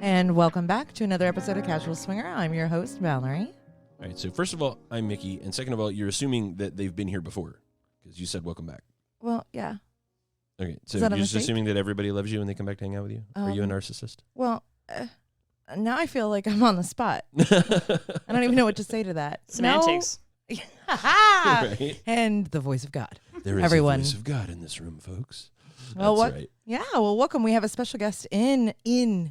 And welcome back to another episode of Casual Swinger. I'm your host, Valerie. All right, so first of all, I'm Mickey, and second of all, you're assuming that they've been here before because you said welcome back. Well, yeah. Okay, so you're just assuming that everybody loves you and they come back to hang out with you? Are you a narcissist? Well, now I feel like I'm on the spot. I don't even know what to say to that. Semantics. No. Right. And the voice of God. There is Everyone. a voice of God in this room, folks. Well, That's right. Yeah, well, welcome. We have a special guest in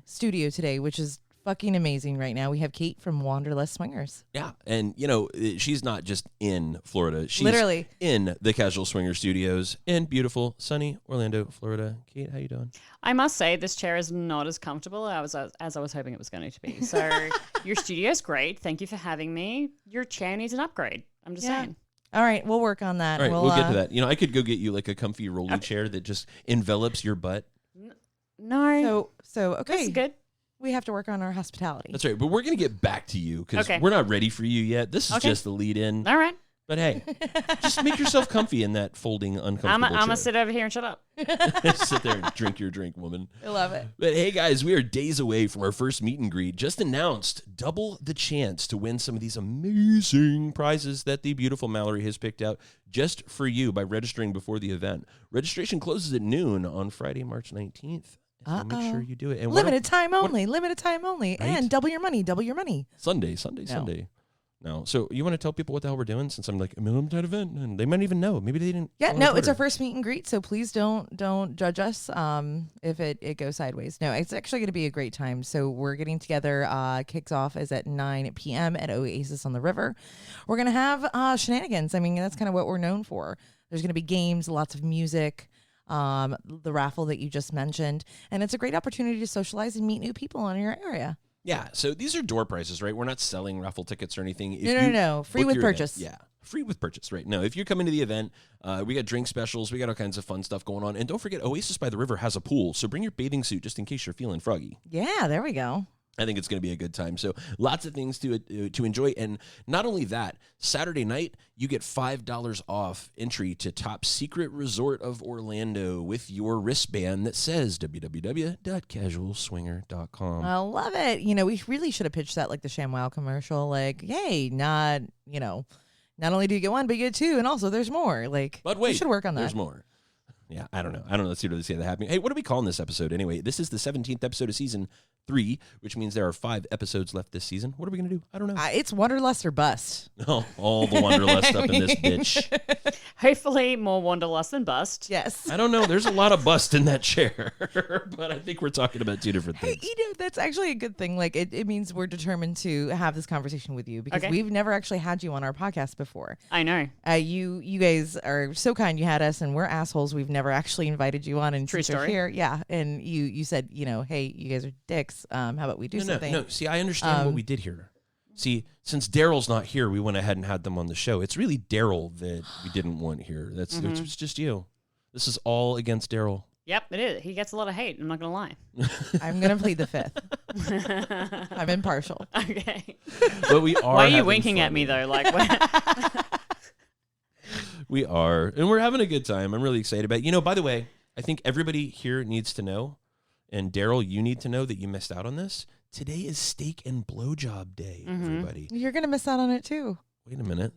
studio today, which is fucking amazing right now. We have Cate from Wanderlust Swingers. Yeah, and you know, she's not just in Florida. She's Literally in the Casual Swinger Studios in beautiful, sunny Orlando, Florida. Cate, how you doing? I must say, this chair is not as comfortable as I was hoping it was going to be. So your studio's great. Thank you for having me. Your chair needs an upgrade. I'm just saying. All right, we'll work on that. All right, we'll get to that. You know, I could go get you like a comfy rolling chair that just envelops your butt. No. So okay. This is good. We have to work on our hospitality. That's right, but we're going to get back to you because we're not ready for you yet. This is just the lead in. All right. But hey, just make yourself comfy in that folding, uncomfortable chair. I'm going to sit over here and shut up. Sit there and drink your drink, woman. I love it. But hey, guys, we are days away from our first meet and greet. Just announced double the chance to win some of these amazing prizes that the beautiful Mallory has picked out just for you by registering before the event. Registration closes at noon on Friday, March 19th. So make sure you do it. And limited time only. Right? And double your money. Sunday. No. So you want to tell people what the hell we're doing since I'm like, I'm at that event and they might even know. Maybe they didn't. Yeah, no, it's our first meet and greet. So please don't judge us if it goes sideways. No, it's actually going to be a great time. So we're getting together. Kicks off is at 9 p.m. at Oasis on the River. We're going to have shenanigans. I mean, that's kind of what we're known for. There's going to be games, lots of music. The raffle that you just mentioned. And it's a great opportunity to socialize and meet new people in your area. Yeah, so these are door prices, right? We're not selling raffle tickets or anything. No. Free with purchase. Yeah, free with purchase, right? No, if you're coming to the event, we got drink specials. We got all kinds of fun stuff going on. And don't forget, Oasis by the River has a pool. So bring your bathing suit just in case you're feeling froggy. Yeah, there we go. I think it's going to be a good time. So lots of things to enjoy. And not only that, Saturday night, you get $5 off entry to Top Secret Resort of Orlando with your wristband that says www.casualswinger.com. I love it. You know, we really should have pitched that like the ShamWow commercial. Like, hey, not only do you get one, but you get two. And also there's more. Like, but wait, we should work on that. There's more. Yeah, I don't know. Let's see that happening. Hey, what are we calling this episode anyway? This is the 17th episode of season 3, which means there are 5 episodes left this season. What are we going to do? I don't know. It's Wanderlust or Bust. Oh, all the Wanderlust up in this bitch. Hopefully more Wanderlust than Bust. Yes. I don't know. There's a lot of bust in that chair, but I think we're talking about 2 different things. Hey, that's actually a good thing. Like, it means we're determined to have this conversation with you because we've never actually had you on our podcast before. I know. You guys are so kind. You had us, and we're assholes. We've never actually invited you on. And true story. Here, yeah. And you said, hey, you guys are dicks. How about we do something? No. See, I understand what we did here. See, since Daryl's not here, we went ahead and had them on the show. It's really Daryl that we didn't want here. It's just you. This is all against Daryl. Yep, it is. He gets a lot of hate. I'm not going to lie. I'm going to plead the 5th. I'm impartial. Okay. But we are. Why are you winking at me though? Like, we are, and we're having a good time. I'm really excited about it. By the way, I think everybody here needs to know, and Daryl, you need to know that you missed out on this. Today is Steak and Blowjob Day, everybody. You're going to miss out on it too. Wait a minute.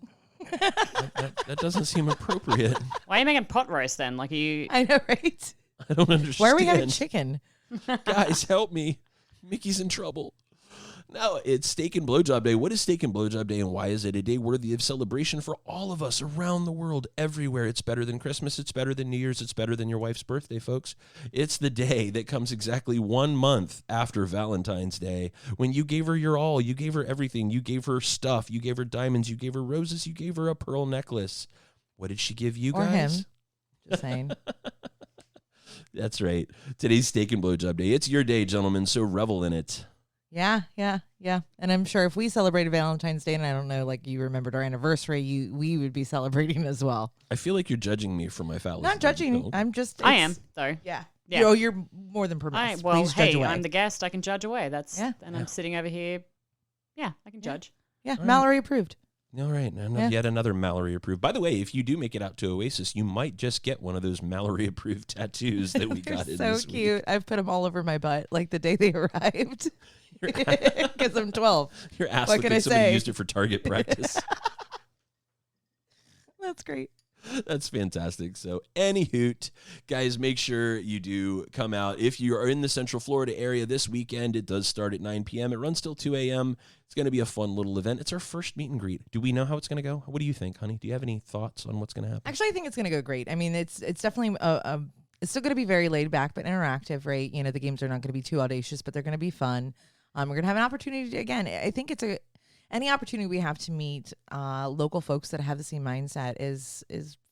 that doesn't seem appropriate. Why are you making pot roast then? Like, I know, right? I don't understand. Why are we having chicken? Guys, help me. Mickey's in trouble. No, it's Steak and Blowjob Day. What is Steak and Blowjob Day, and why is it a day worthy of celebration for all of us around the world, everywhere? It's better than Christmas. It's better than New Year's. It's better than your wife's birthday, folks. It's the day that comes exactly 1 month after Valentine's Day, when you gave her your all. You gave her everything. You gave her stuff. You gave her diamonds. You gave her roses. You gave her a pearl necklace. What did she give you guys? Or him. Just saying. That's right. Today's Steak and Blowjob Day. It's your day, gentlemen, so revel in it. Yeah. And I'm sure if we celebrated Valentine's Day, and I don't know, like you remembered our anniversary, we would be celebrating as well. I feel like you're judging me for my fallacy. Not judging. I'm just. I am, though. Yeah. Yeah. You're more than permissive. Well, Please judge away. I'm the guest. I can judge away. Yeah. And I'm sitting over here. Yeah, I can judge. Yeah. Mallory approved. All right. Yet another Mallory approved. By the way, if you do make it out to Oasis, you might just get one of those Mallory approved tattoos that we got in so this cute. week. I've put them all over my butt like the day they arrived. Because I'm 12. Your ass What looked can like I somebody say? used it for target practice. That's great. That's fantastic. So, any hoot, guys, make sure you do come out. If you are in the Central Florida area this weekend, it does start at 9 p.m. It runs till 2 a.m. It's going to be a fun little event. It's our first meet and greet. Do we know how it's going to go? What do you think, honey? Do you have any thoughts on what's going to happen? Actually, I think it's going to go great. I mean, it's definitely it's still going to be very laid back but interactive, right? You know, the games are not going to be too audacious, but they're going to be fun. We're going to have an opportunity to, again, I think it's any opportunity we have to meet local folks that have the same mindset is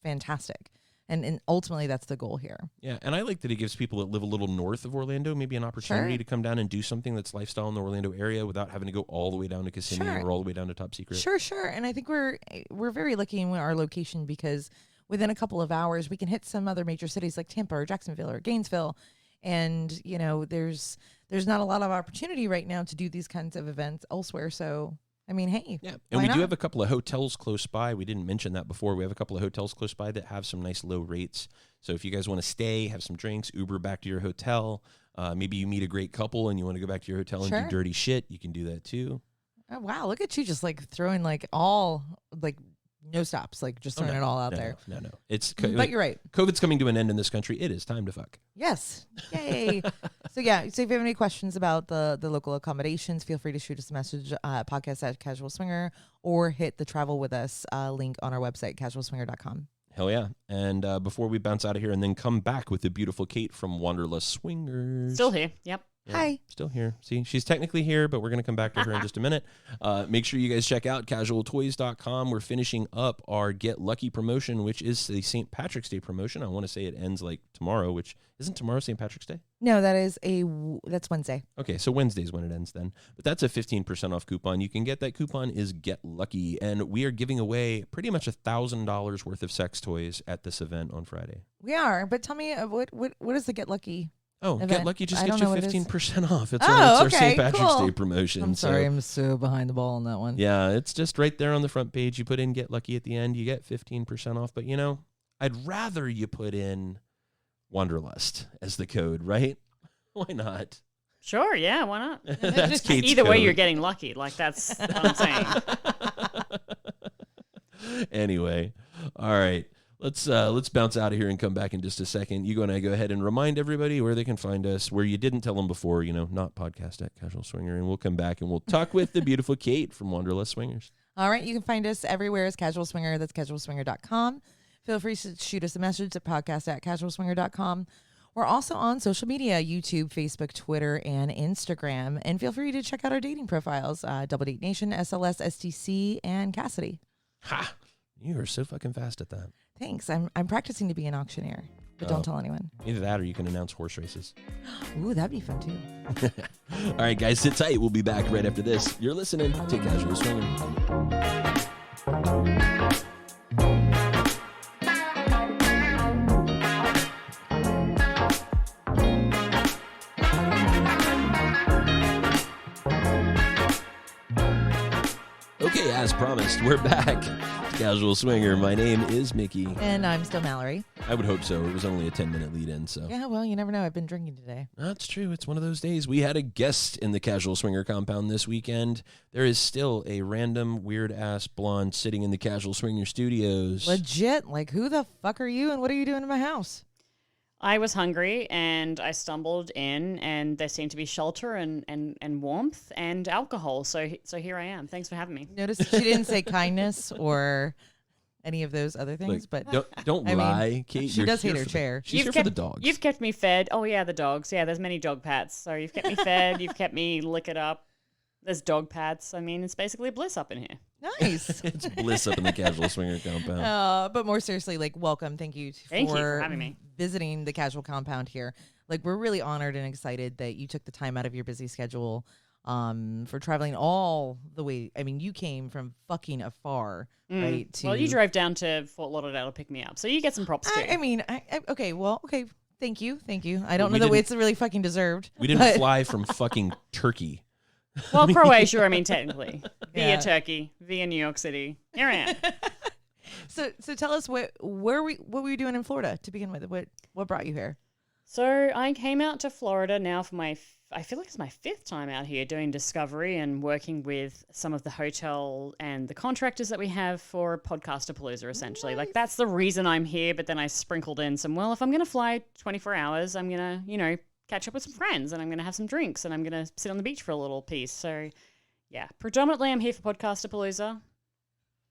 fantastic. And ultimately, that's the goal here. Yeah, and I like that it gives people that live a little north of Orlando maybe an opportunity Sure. to come down and do something that's lifestyle in the Orlando area without having to go all the way down to Kissimmee Sure. or all the way down to Top Secret. Sure. And I think we're very lucky in our location because within a couple of hours, we can hit some other major cities like Tampa or Jacksonville or Gainesville. And, you know, there's not a lot of opportunity right now to do these kinds of events elsewhere. So, I mean, hey. Yeah, and we not? do have a couple of hotels close by. We didn't mention that before. We have a couple of hotels close by that have some nice low rates. So if you guys want to stay, have some drinks, Uber back to your hotel, maybe you meet a great couple and you want to go back to your hotel and Sure. do dirty shit, you can do that too. Oh, wow. Look at you just like throwing like all like no stops, like just throwing it all out there. No. It's But you're right. COVID's coming to an end in this country. It is time to fuck. Yes. Yay. So if you have any questions about the local accommodations, feel free to shoot us a message at podcast@Casual Swinger or hit the travel with us link on our website, casualswinger.com. Hell yeah. And before we bounce out of here and then come back with the beautiful Cate from Wanderlust Swingers. Still here. Yep. Yeah, Hi. Still here. See, she's technically here, but we're going to come back to her in just a minute. Make sure you guys check out casualtoys.com. We're finishing up our Get Lucky promotion, which is the St. Patrick's Day promotion. I want to say it ends like tomorrow, which isn't tomorrow St. Patrick's Day? No, that's Wednesday. Okay, so Wednesday's when it ends then. But that's a 15% off coupon. You can get that coupon is Get Lucky, and we are giving away pretty much $1,000 worth of sex toys at this event on Friday. We are, but tell me what is the Get Lucky? Oh, event? Get Lucky just I gets don't you know what it is. 15% off. It's Oh, our okay, St. Patrick's cool. Day promotion. I'm sorry, I'm so behind the ball on that one. Yeah, it's just right there on the front page. You put in Get Lucky at the end, you get 15% off. But, you know, I'd rather you put in Wanderlust as the code, right? Why not? Sure. Yeah. Why not? That's Kate's Either way, code. you're getting lucky. Like that's what I'm saying. Anyway, all right. Let's bounce out of here and come back in just a second. You and I go ahead and remind everybody where they can find us, where you didn't tell them before, you know, not podcast@Casual Swinger. And we'll come back and we'll talk with the beautiful Cate from Wanderlust Swingers. All right, you can find us everywhere as Casual Swinger. That's casualswinger.com. Feel free to shoot us a message at podcast@casualswinger.com. We're also on social media, YouTube, Facebook, Twitter, and Instagram. And feel free to check out our dating profiles, Double Date Nation, SLS, STC, and Cassidy. Ha! You are so fucking fast at that. Thanks. I'm practicing to be an auctioneer, but don't tell anyone. Either that or you can announce horse races. Ooh, that'd be fun too. All right, guys, sit tight. We'll be back right after this. You're listening to Casual Swinger. Okay, as promised, we're back. Casual Swinger. My name is Mickey. And I'm still Mallory. I would hope so. It was only a 10-minute lead-in, so. Yeah, well, you never know. I've been drinking today. That's true. It's one of those days. We had a guest in the Casual Swinger compound this weekend. There is still a random weird-ass blonde sitting in the Casual Swinger studios. Legit. Like, who the fuck are you and what are you doing in my house? I was hungry and I stumbled in, and there seemed to be shelter and warmth and alcohol. So here I am. Thanks for having me. Notice she didn't say kindness or any of those other things, Look, but don't I lie, mean, Kate. she You're does hate here her for chair. She's here for the dogs. You've kept me fed. Oh yeah, the dogs. Yeah, there's many dog pats. So you've kept me fed. You've kept me lick it up. There's dog pats. I mean, it's basically bliss up in here. nice. It's bliss up in the Casual Swinger compound. But more seriously, like, welcome. Thank you Thank you for for having me. visiting the casual compound here. Like, we're really honored and excited that you took the time out of your busy schedule for traveling all the way. I mean, you came from fucking afar, right? Well, you drove down to Fort Lauderdale to pick me up, so you get some props too. I mean, okay. Thank you. I don't We know that didn't- it's really fucking deserved. We didn't but- fly from fucking Turkey. Well, Croatia, I mean, technically. Via Yeah. Turkey, via New York City. Here I am. So tell us what were you doing in Florida to begin with? What brought you here? So I came out to Florida now for I feel like it's my 5th time out here doing discovery and working with some of the hotel and the contractors that we have for Podcast-A-Palooza, essentially. Like, that's the reason I'm here, but then I sprinkled in some, well, if I'm going to fly 24 hours, I'm going to, catch up with some friends and I'm going to have some drinks and I'm going to sit on the beach for a little piece. So, yeah, predominantly I'm here for Podcast-A-Palooza,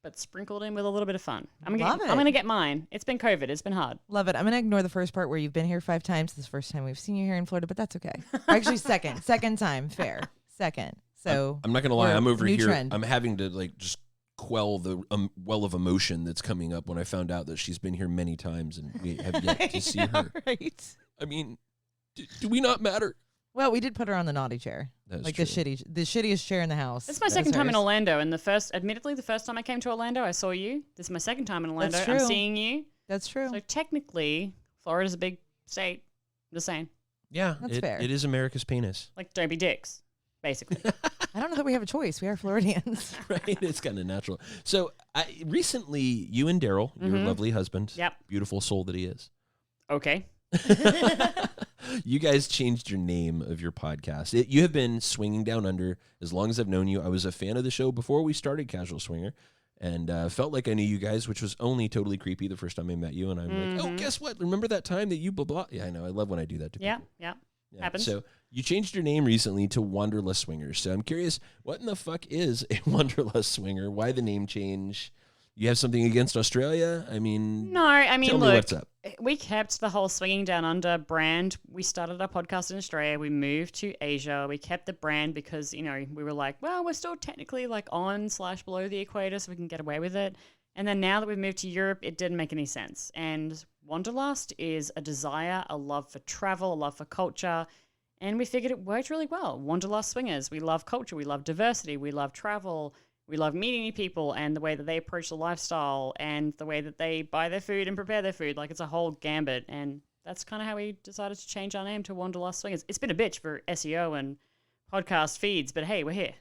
but sprinkled in with a little bit of fun. I'm going to get mine. It's been COVID. It's been hard. Love it. I'm going to ignore the first part where you've been here 5 times. This is the first time we've seen you here in Florida, but that's okay. Actually, second time. Fair. Second. So I'm not going to lie. I'm over new here. trend. I'm having to just quell the well of emotion that's coming up when I found out that she's been here many times and we have yet to see her. Right. I mean, do we not matter? Well, we did put her on the naughty chair. That's like true. the shittiest chair in the house. This is my second time in Orlando, and admittedly, the first time I came to Orlando, I saw you. This is my second time in Orlando. That's true. I'm seeing you. That's true. So technically, Florida's a big state. I'm just saying. Yeah, That's fair. It is America's penis. Like, don't be dicks, basically. I don't know that we have a choice. We are Floridians. Right? It's kind of natural. So recently, you and Daryl, your lovely husband, Yep. beautiful soul that he is, Okay. you guys changed your name of your podcast. You have been Swinging Down Under as long as I've known you. I was a fan of the show before we started Casual Swinger, and felt like I knew you guys, which was only totally creepy the first time I met you. And I'm like, oh, guess what? Remember that time that you blah, blah? Yeah, I know. I love when I do that to people. Yeah. Yeah. Happens. So you changed your name recently to Wanderlust Swingers. So I'm curious, what in the fuck is a Wanderlust Swinger? Why the name change? You have something against Australia? I mean, No, I mean, tell me look, what's up. we kept the whole Swinging Down Under brand. We started our podcast in Australia. We moved to Asia. We kept the brand because, we were like, well, we're still technically like on/below the equator, so we can get away with it. And then now that we've moved to Europe, it didn't make any sense. And Wanderlust is a desire, a love for travel, a love for culture. And we figured it worked really well. Wanderlust Swingers. We love culture. We love diversity. We love travel. We love meeting new people and the way that they approach the lifestyle and the way that they buy their food and prepare their food. Like, it's a whole gambit. And that's kind of how we decided to change our name to Wanderlust Swingers. It's been a bitch for SEO and podcast feeds, but hey, we're here.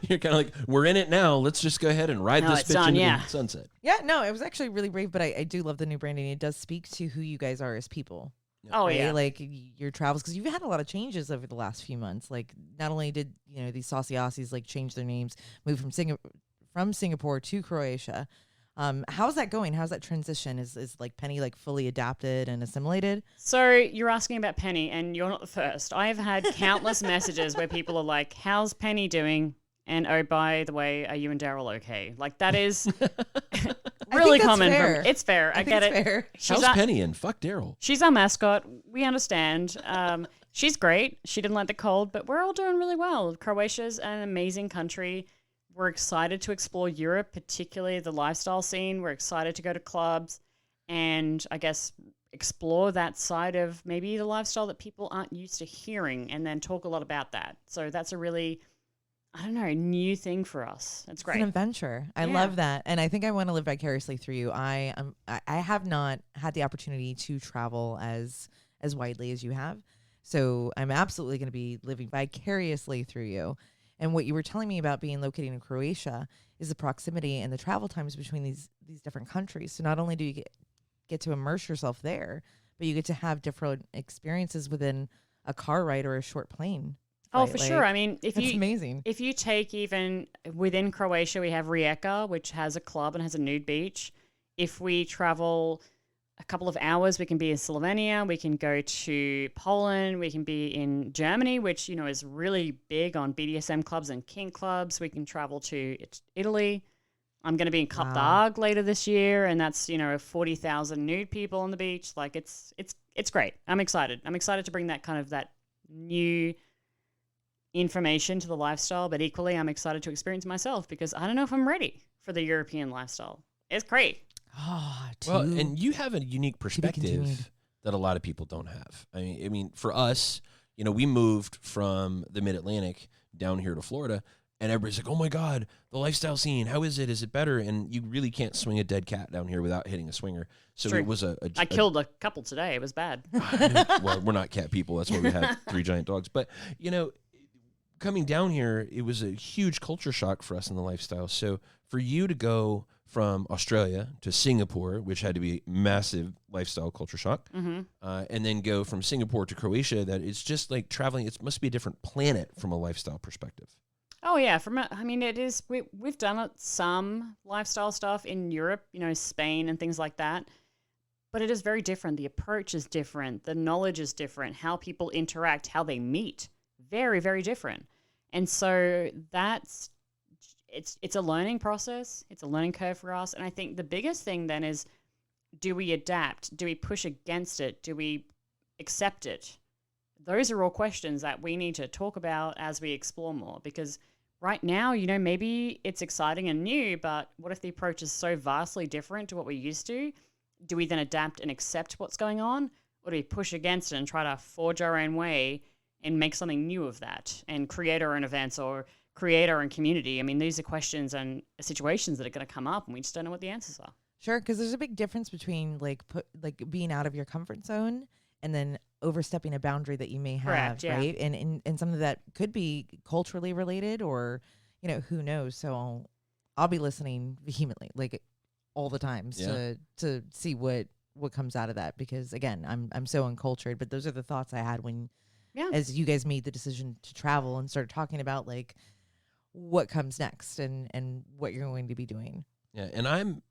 You're kind of like, we're in it now. Let's just go ahead and ride this bitch into the sunset. Yeah, no, it was actually really brave, but I do love the new branding. It does speak to who you guys are as people. Oh, right? yeah. Like your travels, because you've had a lot of changes over the last few months. Like, not only did these saucy Aussies like change their names, move from Singapore to Croatia. How's that going? How's that transition? Is like Penny like fully adapted and assimilated? So you're asking about Penny, and you're not the first. I've had countless messages where people are like, "How's Penny doing?" And oh, by the way, are you and Daryl okay? Like, that is really common. It's fair. I get it. Fair. How's Penny and fuck Daryl? She's our mascot. We understand. She's great. She didn't like the cold, but we're all doing really well. Croatia's an amazing country. We're excited to explore Europe, particularly the lifestyle scene. We're excited to go to clubs and, I guess, explore that side of maybe the lifestyle that people aren't used to hearing, and then talk a lot about that. So that's a really, new thing for us. It's great. It's an adventure. I love that, and I think I want to live vicariously through you. I have not had the opportunity to travel as widely as you have, so I'm absolutely going to be living vicariously through you. And what you were telling me about being located in Croatia is the proximity and the travel times between these different countries. So not only do you get to immerse yourself there, but you get to have different experiences within a car ride or a short plane. Oh, for sure. I mean, it's amazing. If you take even within Croatia, we have Rijeka, which has a club and has a nude beach. If we travel a couple of hours, we can be in Slovenia, we can go to Poland, we can be in Germany, which, is really big on BDSM clubs and kink clubs. We can travel to Italy. I'm going to be in Cap d'Agde later this year, and that's, 40,000 nude people on the beach. Like, it's great. I'm excited. I'm excited to bring that kind of that new information to the lifestyle, but equally I'm excited to experience myself because I don't know if I'm ready for the European lifestyle. It's great. Well, and you have a unique perspective that a lot of people don't have. I mean, for us, we moved from the Mid-Atlantic down here to Florida, and everybody's like, "Oh my God, the lifestyle scene! How is it? Is it better?" And you really can't swing a dead cat down here without hitting a swinger. So True. it was I killed a couple today. It was bad. Well, we're not cat people. That's why we have 3 giant dogs. But coming down here, it was a huge culture shock for us in the lifestyle. So for you to go from Australia to Singapore, which had to be a massive lifestyle culture shock, and then go from Singapore to Croatia, that it's just like traveling. It must be a different planet from a lifestyle perspective. Oh yeah, it is. We've done some lifestyle stuff in Europe, Spain and things like that. But it is very different. The approach is different. The knowledge is different. How people interact, how they meet, very, very different. And so it's a learning process. It's a learning curve for us. And I think the biggest thing then is, do we adapt? Do we push against it? Do we accept it? Those are all questions that we need to talk about as we explore more, because right now, maybe it's exciting and new, but what if the approach is so vastly different to what we're used to? Do we then adapt and accept what's going on? Or do we push against it and try to forge our own way and make something new of that and create our own events or create our own community? I mean, these are questions and situations that are going to come up and we just don't know what the answers are. Sure, because there's a big difference between like being out of your comfort zone and then overstepping a boundary that you may have, Correct, yeah. right? And something that could be culturally related or, who knows. So I'll be listening vehemently, like all the times to see what comes out of that, because again, I'm so uncultured, but those are the thoughts I had when as you guys made the decision to travel and started talking about like what comes next and what you're going to be doing. Yeah, and I'm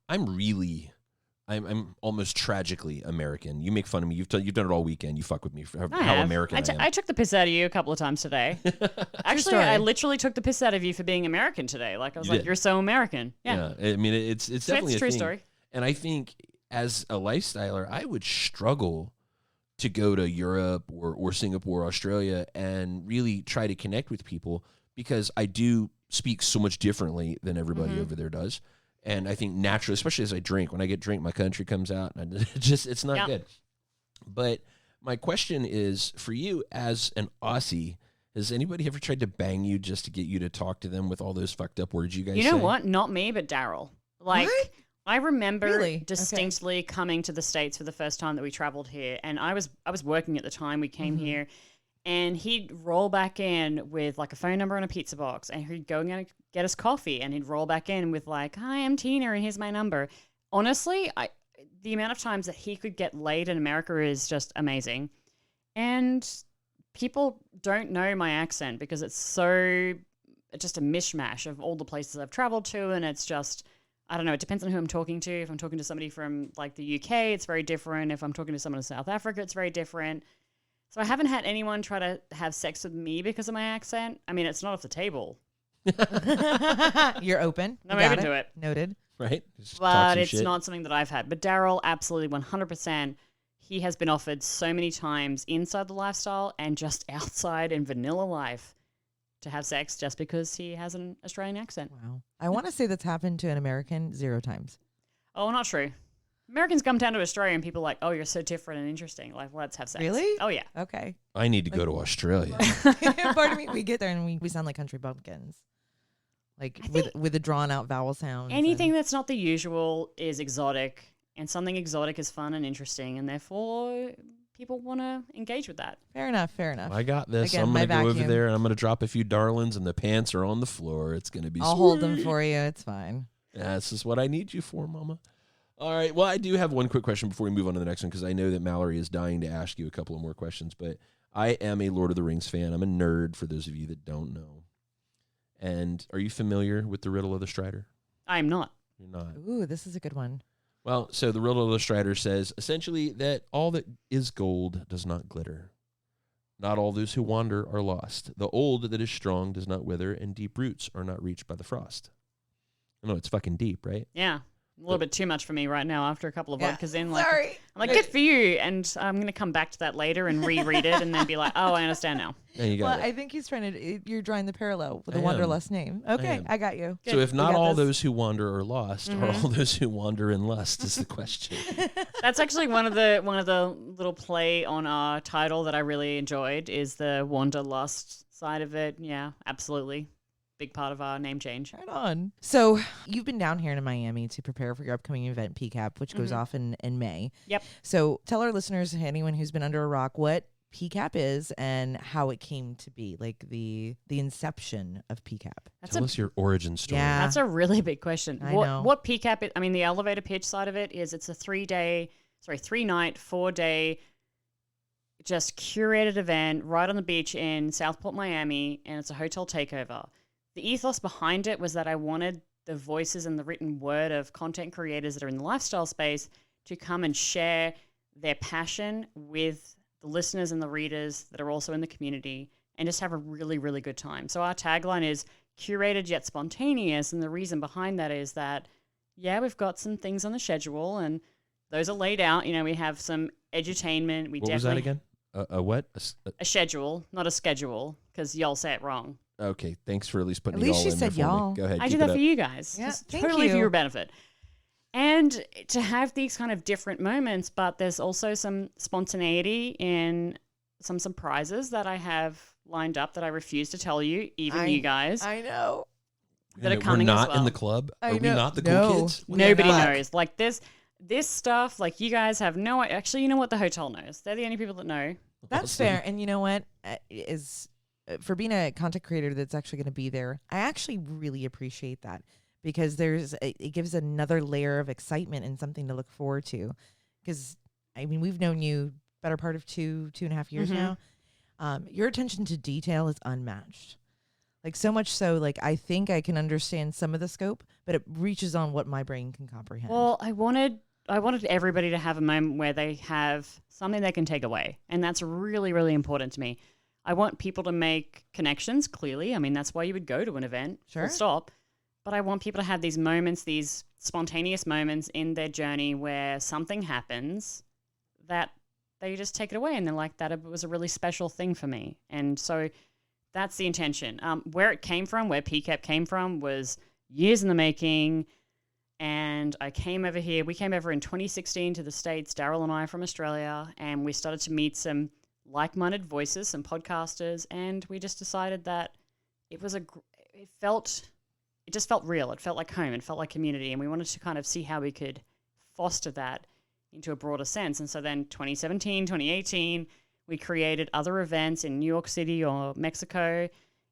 almost tragically American. You make fun of me. You've done it all weekend. You fuck with me for how American I am. I took the piss out of you a couple of times today. Actually, I literally took the piss out of you for being American today. Like I was you're so American. Yeah. I mean, it's definitely a true thing. Story. And I think as a lifestyler, I would struggle to go to Europe or Singapore, Australia, and really try to connect with people, because I do speak so much differently than everybody over there does. And I think naturally, especially as I drink, when I get drink, my country comes out, and it's not good. But my question is, for you as an Aussie, has anybody ever tried to bang you just to get you to talk to them with all those fucked up words you guys say? You know what? Not me, but Daryl. Like, what? I remember Really? distinctly coming to the States for the first time that we traveled here. And I was working at the time we came here. And he'd roll back in with like a phone number and a pizza box, and he'd go and get us coffee, and he'd roll back in with like, "Hi, I'm Tina, and here's my number." Honestly, the amount of times that he could get laid in America is just amazing. And people don't know my accent because it's just a mishmash of all the places I've traveled to, and it's just, I don't know, it depends on who I'm talking to. If I'm talking to somebody from like the UK, it's very different. If I'm talking to someone in South Africa, it's very different. So I haven't had anyone try to have sex with me because of my accent. I mean, it's not off the table. You're open. I'm open to it. Noted. Right? But it's not something that I've had. But Daryl, absolutely 100%. He has been offered so many times inside the lifestyle and just outside in vanilla life to have sex just because he has an Australian accent. Wow. I want to say that's happened to an American 0 times. Oh, not true. Americans come down to Australia and people are like, "Oh, you're so different and interesting. Like, let's have sex." Really? Oh, yeah. Okay. I need to go to Australia. Pardon me. We get there and we sound like country bumpkins. Like with the drawn out vowel sounds. Anything that's not the usual is exotic, and something exotic is fun and interesting, and therefore people want to engage with that. Fair enough. I got this. Again, I'm going to go over vacuum. there and I'm going to drop a few darlings, and the pants are on the floor. It's going to be I'll hold them for you. It's fine. Yeah, this is what I need you for, Mama. All right. Well, I do have one quick question before we move on to the next one, because I know that Mallory is dying to ask you a couple of more questions. But I am a Lord of the Rings fan. I'm a nerd, for those of you that don't know. And are you familiar with the riddle of the Strider? I'm not. You're not. Ooh, this is a good one. Well, so the riddle of the Strider says essentially that all that is gold does not glitter. Not all those who wander are lost. The old that is strong does not wither, and deep roots are not reached by the frost. I know it's fucking deep, right? Yeah. A little bit too much for me right now after a couple of vodkas in. Like, Sorry. I'm like, good for you. And I'm going to come back to that later and reread it and then be like, oh, I understand now. Yeah, you got it. I think he's trying to, you're drawing the parallel with the I am. Wanderlust name. Okay, I got you. So if not got all this. those who wander are lost, are all those who wander in lust is the question. That's actually one of the little play on our title that I really enjoyed is the Wanderlust side of it. Yeah, absolutely. Big part of our name change. Right on. So you've been down here in Miami to prepare for your upcoming event, PCAP, which goes off in May. Yep. So tell our listeners, anyone who's been under a rock, what PCAP is and how it came to be, like the inception of PCAP. Tell us your origin story. Yeah. That's a really big question. I know. What PCAP is, I mean, the elevator pitch side of it is it's a 3-night, 4-day, just curated event right on the beach in Southport, Miami, and it's a hotel takeover. The ethos behind it was that I wanted the voices and the written word of content creators that are in the lifestyle space to come and share their passion with the listeners and the readers that are also in the community and just have a really, really good time. So our tagline is curated yet spontaneous. And the reason behind that is that, yeah, we've got some things on the schedule and those are laid out. You know, we have some edutainment. What was that again? A what? A schedule, not a schedule, because y'all say it wrong. Okay, thanks for at least putting At it least all she in there said for y'all. me. Go ahead. I keep do it that up. for you guys. Yeah, Just thank totally for you. your benefit. And to have these kind of different moments, but there's also some spontaneity in some surprises that I have lined up that I refuse to tell you, even you guys. I know. that are We're coming as not in well. the club. I Are we know. not the cool No. kids? We Nobody are not. knows. Like this stuff, like you guys have no. Actually, you know what? The hotel knows. They're the only people that know. That's Awesome. fair. And you know what? For being a content creator that's actually going to be there, I actually really appreciate that because it gives another layer of excitement and something to look forward to. Because I mean, we've known you better part of 2.5 years Mhm. now. Your attention to detail is unmatched. Like so much so, like I think I can understand some of the scope, but it reaches on what my brain can comprehend. Well, I wanted everybody to have a moment where they have something they can take away, and that's really, really important to me. I want people to make connections. Clearly, I mean that's why you would go to an event. Sure. Full stop. But I want people to have these moments, these spontaneous moments in their journey where something happens that they just take it away and they're like, that was a really special thing for me. And so that's the intention. Where it came from, where PCAP came from, was years in the making. And I came over here. We came over in 2016 to the States, Daryl and I from Australia, and we started to meet some like-minded voices, some podcasters, and we just decided that it just felt real. It felt like home. It felt like community. And we wanted to kind of see how we could foster that into a broader sense. And so then 2017, 2018, we created other events in New York City or Mexico.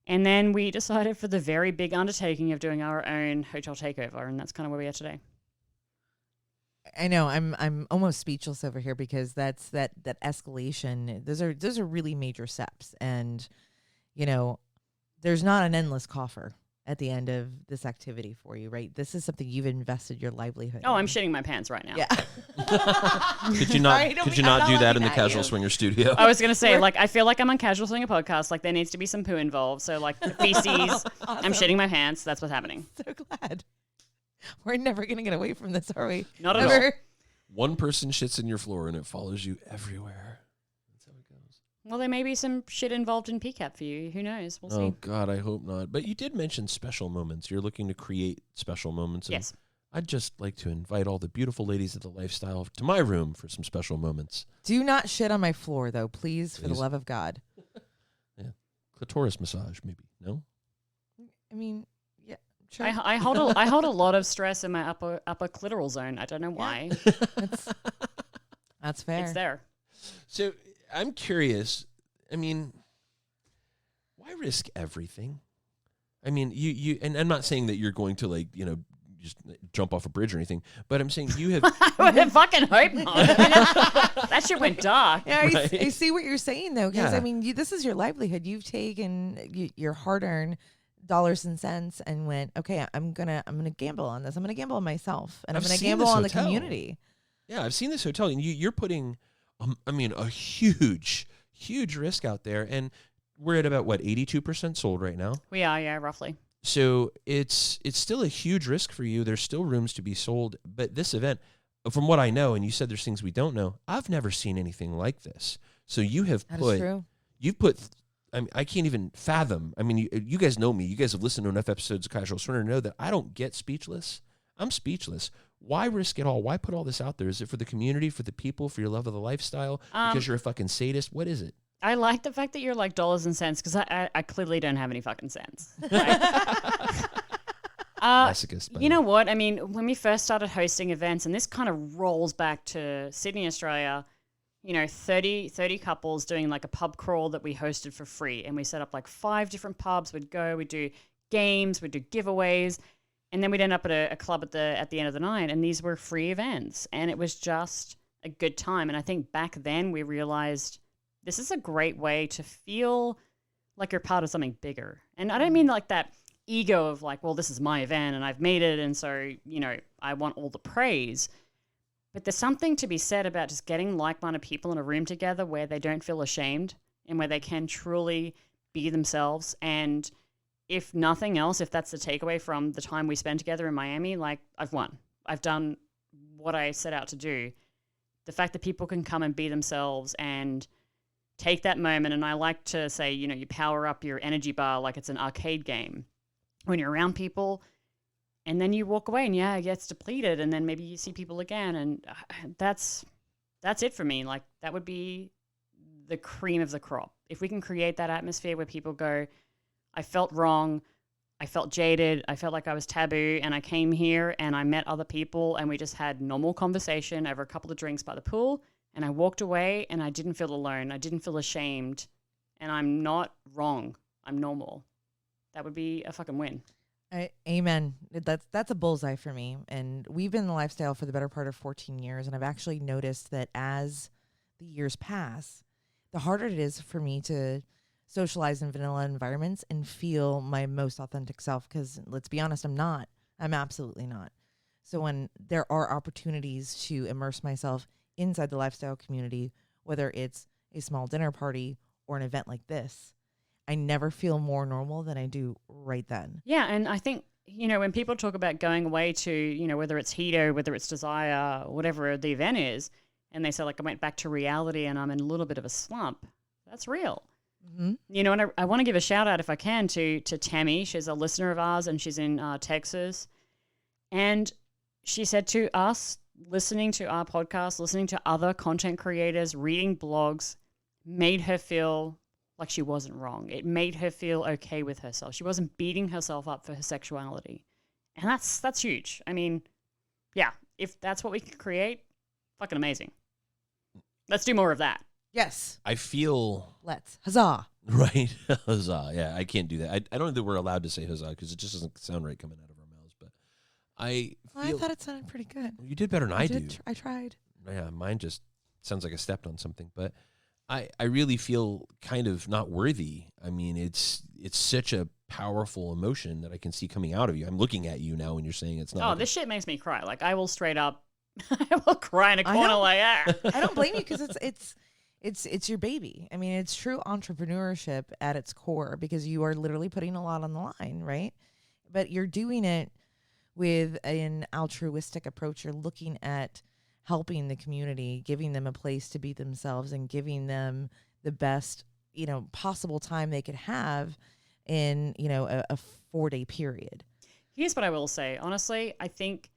And then we decided for the very big undertaking of doing our own hotel takeover. And that's kind of where we are today. I know I'm almost speechless over here because that's that escalation. Those are really major steps, and you know, there's not an endless coffer at the end of this activity for you, right? This is something you've invested your livelihood. Oh, in. I'm shitting my pants right now. Yeah. Could you not? Sorry, Could you not do that in the Casual Swinger studio? I was going to say, like, I feel like I'm on Casual Swinger podcast. Like, there needs to be some poo involved. So, like, the feces, I'm shitting my pants. That's what's happening. So glad. We're never gonna get away from this, are we? Not at all. Ever? One person shits in your floor and it follows you everywhere. That's how it goes. Well, there may be some shit involved in PCAP for you. Who knows? We'll Oh see. God, I hope not. But you did mention special moments. You're looking to create special moments. and Yes. I'd just like to invite all the beautiful ladies of the lifestyle to my room for some special moments. Do not shit on my floor, though, please, for the Please. love of God. Clitoris massage, maybe. No? I mean, yeah, sure. I hold a lot of stress in my upper clitoral zone. I don't know why. That's fair. It's there. So I'm curious. I mean, why risk everything? I mean, you and I'm not saying that you're going to just jump off a bridge or anything, but I'm saying you have I would fucking hope not. That shit went dark. Yeah, Right. I see what you're saying though, because Yeah. I mean, this is your livelihood. You've taken your hard-earned dollars and cents and went, okay, I'm gonna gamble on this. I'm gonna gamble on myself, and I've I'm gonna seen gamble this on hotel. the community. Yeah, I've seen this hotel, and you're putting, a huge risk out there, and we're at about 82% sold right now. We are, yeah, roughly. So it's still a huge risk for you. There's still rooms to be sold, but this event, from what I know, and you said there's things we don't know, I've never seen anything like this. So you have That is true. you've put. I mean, I can't even fathom. I mean, you guys know me. You guys have listened to enough episodes of Casual Swinger to know that I don't get speechless. I'm speechless. Why risk it all? Why put all this out there? Is it for the community, for the people, for your love of the lifestyle? Because you're a fucking sadist? What is it? I like the fact that you're like dollars and cents because I clearly don't have any fucking sense. Masochist, by You the know way. what? I mean, when we first started hosting events, and this kind of rolls back to Sydney, Australia, 30 couples doing like a pub crawl that we hosted for free. And we set up like 5 different pubs. We'd do games, we'd do giveaways. And then we'd end up at a club at the end of the night. And these were free events. And it was just a good time. And I think back then we realized this is a great way to feel like you're part of something bigger. And I don't mean like that ego of like, well, this is my event and I've made it. And so, I want all the praise. But there's something to be said about just getting like-minded people in a room together where they don't feel ashamed and where they can truly be themselves. And if nothing else, if that's the takeaway from the time we spent together in Miami, like I've won. I've done what I set out to do. The fact that people can come and be themselves and take that moment. And I like to say, you power up your energy bar like it's an arcade game when you're around people. And then you walk away and it gets depleted. And then maybe you see people again. And that's it for me. Like that would be the cream of the crop. If we can create that atmosphere where people go, I felt wrong, I felt jaded, I felt like I was taboo, and I came here and I met other people and we just had normal conversation over a couple of drinks by the pool. And I walked away and I didn't feel alone. I didn't feel ashamed. And I'm not wrong. I'm normal. That would be a fucking win. Amen. That's a bullseye for me. And we've been in the lifestyle for the better part of 14 years. And I've actually noticed that as the years pass, the harder it is for me to socialize in vanilla environments and feel my most authentic self. Because let's be honest, I'm absolutely not. So when there are opportunities to immerse myself inside the lifestyle community, whether it's a small dinner party or an event like this, I never feel more normal than I do right then. Yeah, and I think, when people talk about going away to, whether it's Hedo, whether it's Desire, whatever the event is, and they say, like, I went back to reality and I'm in a little bit of a slump, that's real. Mm-hmm. And I want to give a shout out, if I can, to Tammy. She's a listener of ours and she's in Texas. And she said to us, listening to our podcast, listening to other content creators, reading blogs, made her feel like she wasn't wrong. It made her feel okay with herself. She wasn't beating herself up for her sexuality. And that's huge. I mean, yeah, if that's what we can create, fucking amazing. Let's do more of that. Yes. I feel... Let's. Huzzah. Right. Huzzah. Yeah, I can't do that. I don't think we're allowed to say huzzah because it just doesn't sound right coming out of our mouths. But I thought it sounded pretty good. You did better than I do. I tried. Yeah, mine just sounds like I stepped on something. But I really feel kind of not worthy. I mean, it's such a powerful emotion that I can see coming out of you. I'm looking at you now when you're saying it's not. Oh, this shit makes me cry. Like, I will straight up, I will cry in a corner like, ah. I don't blame you because it's your baby. I mean, it's true entrepreneurship at its core because you are literally putting a lot on the line, right? But you're doing it with an altruistic approach. You're looking at helping the community, giving them a place to be themselves and giving them the best, possible time they could have in, a 4-day period. Here's what I will say. Honestly, I think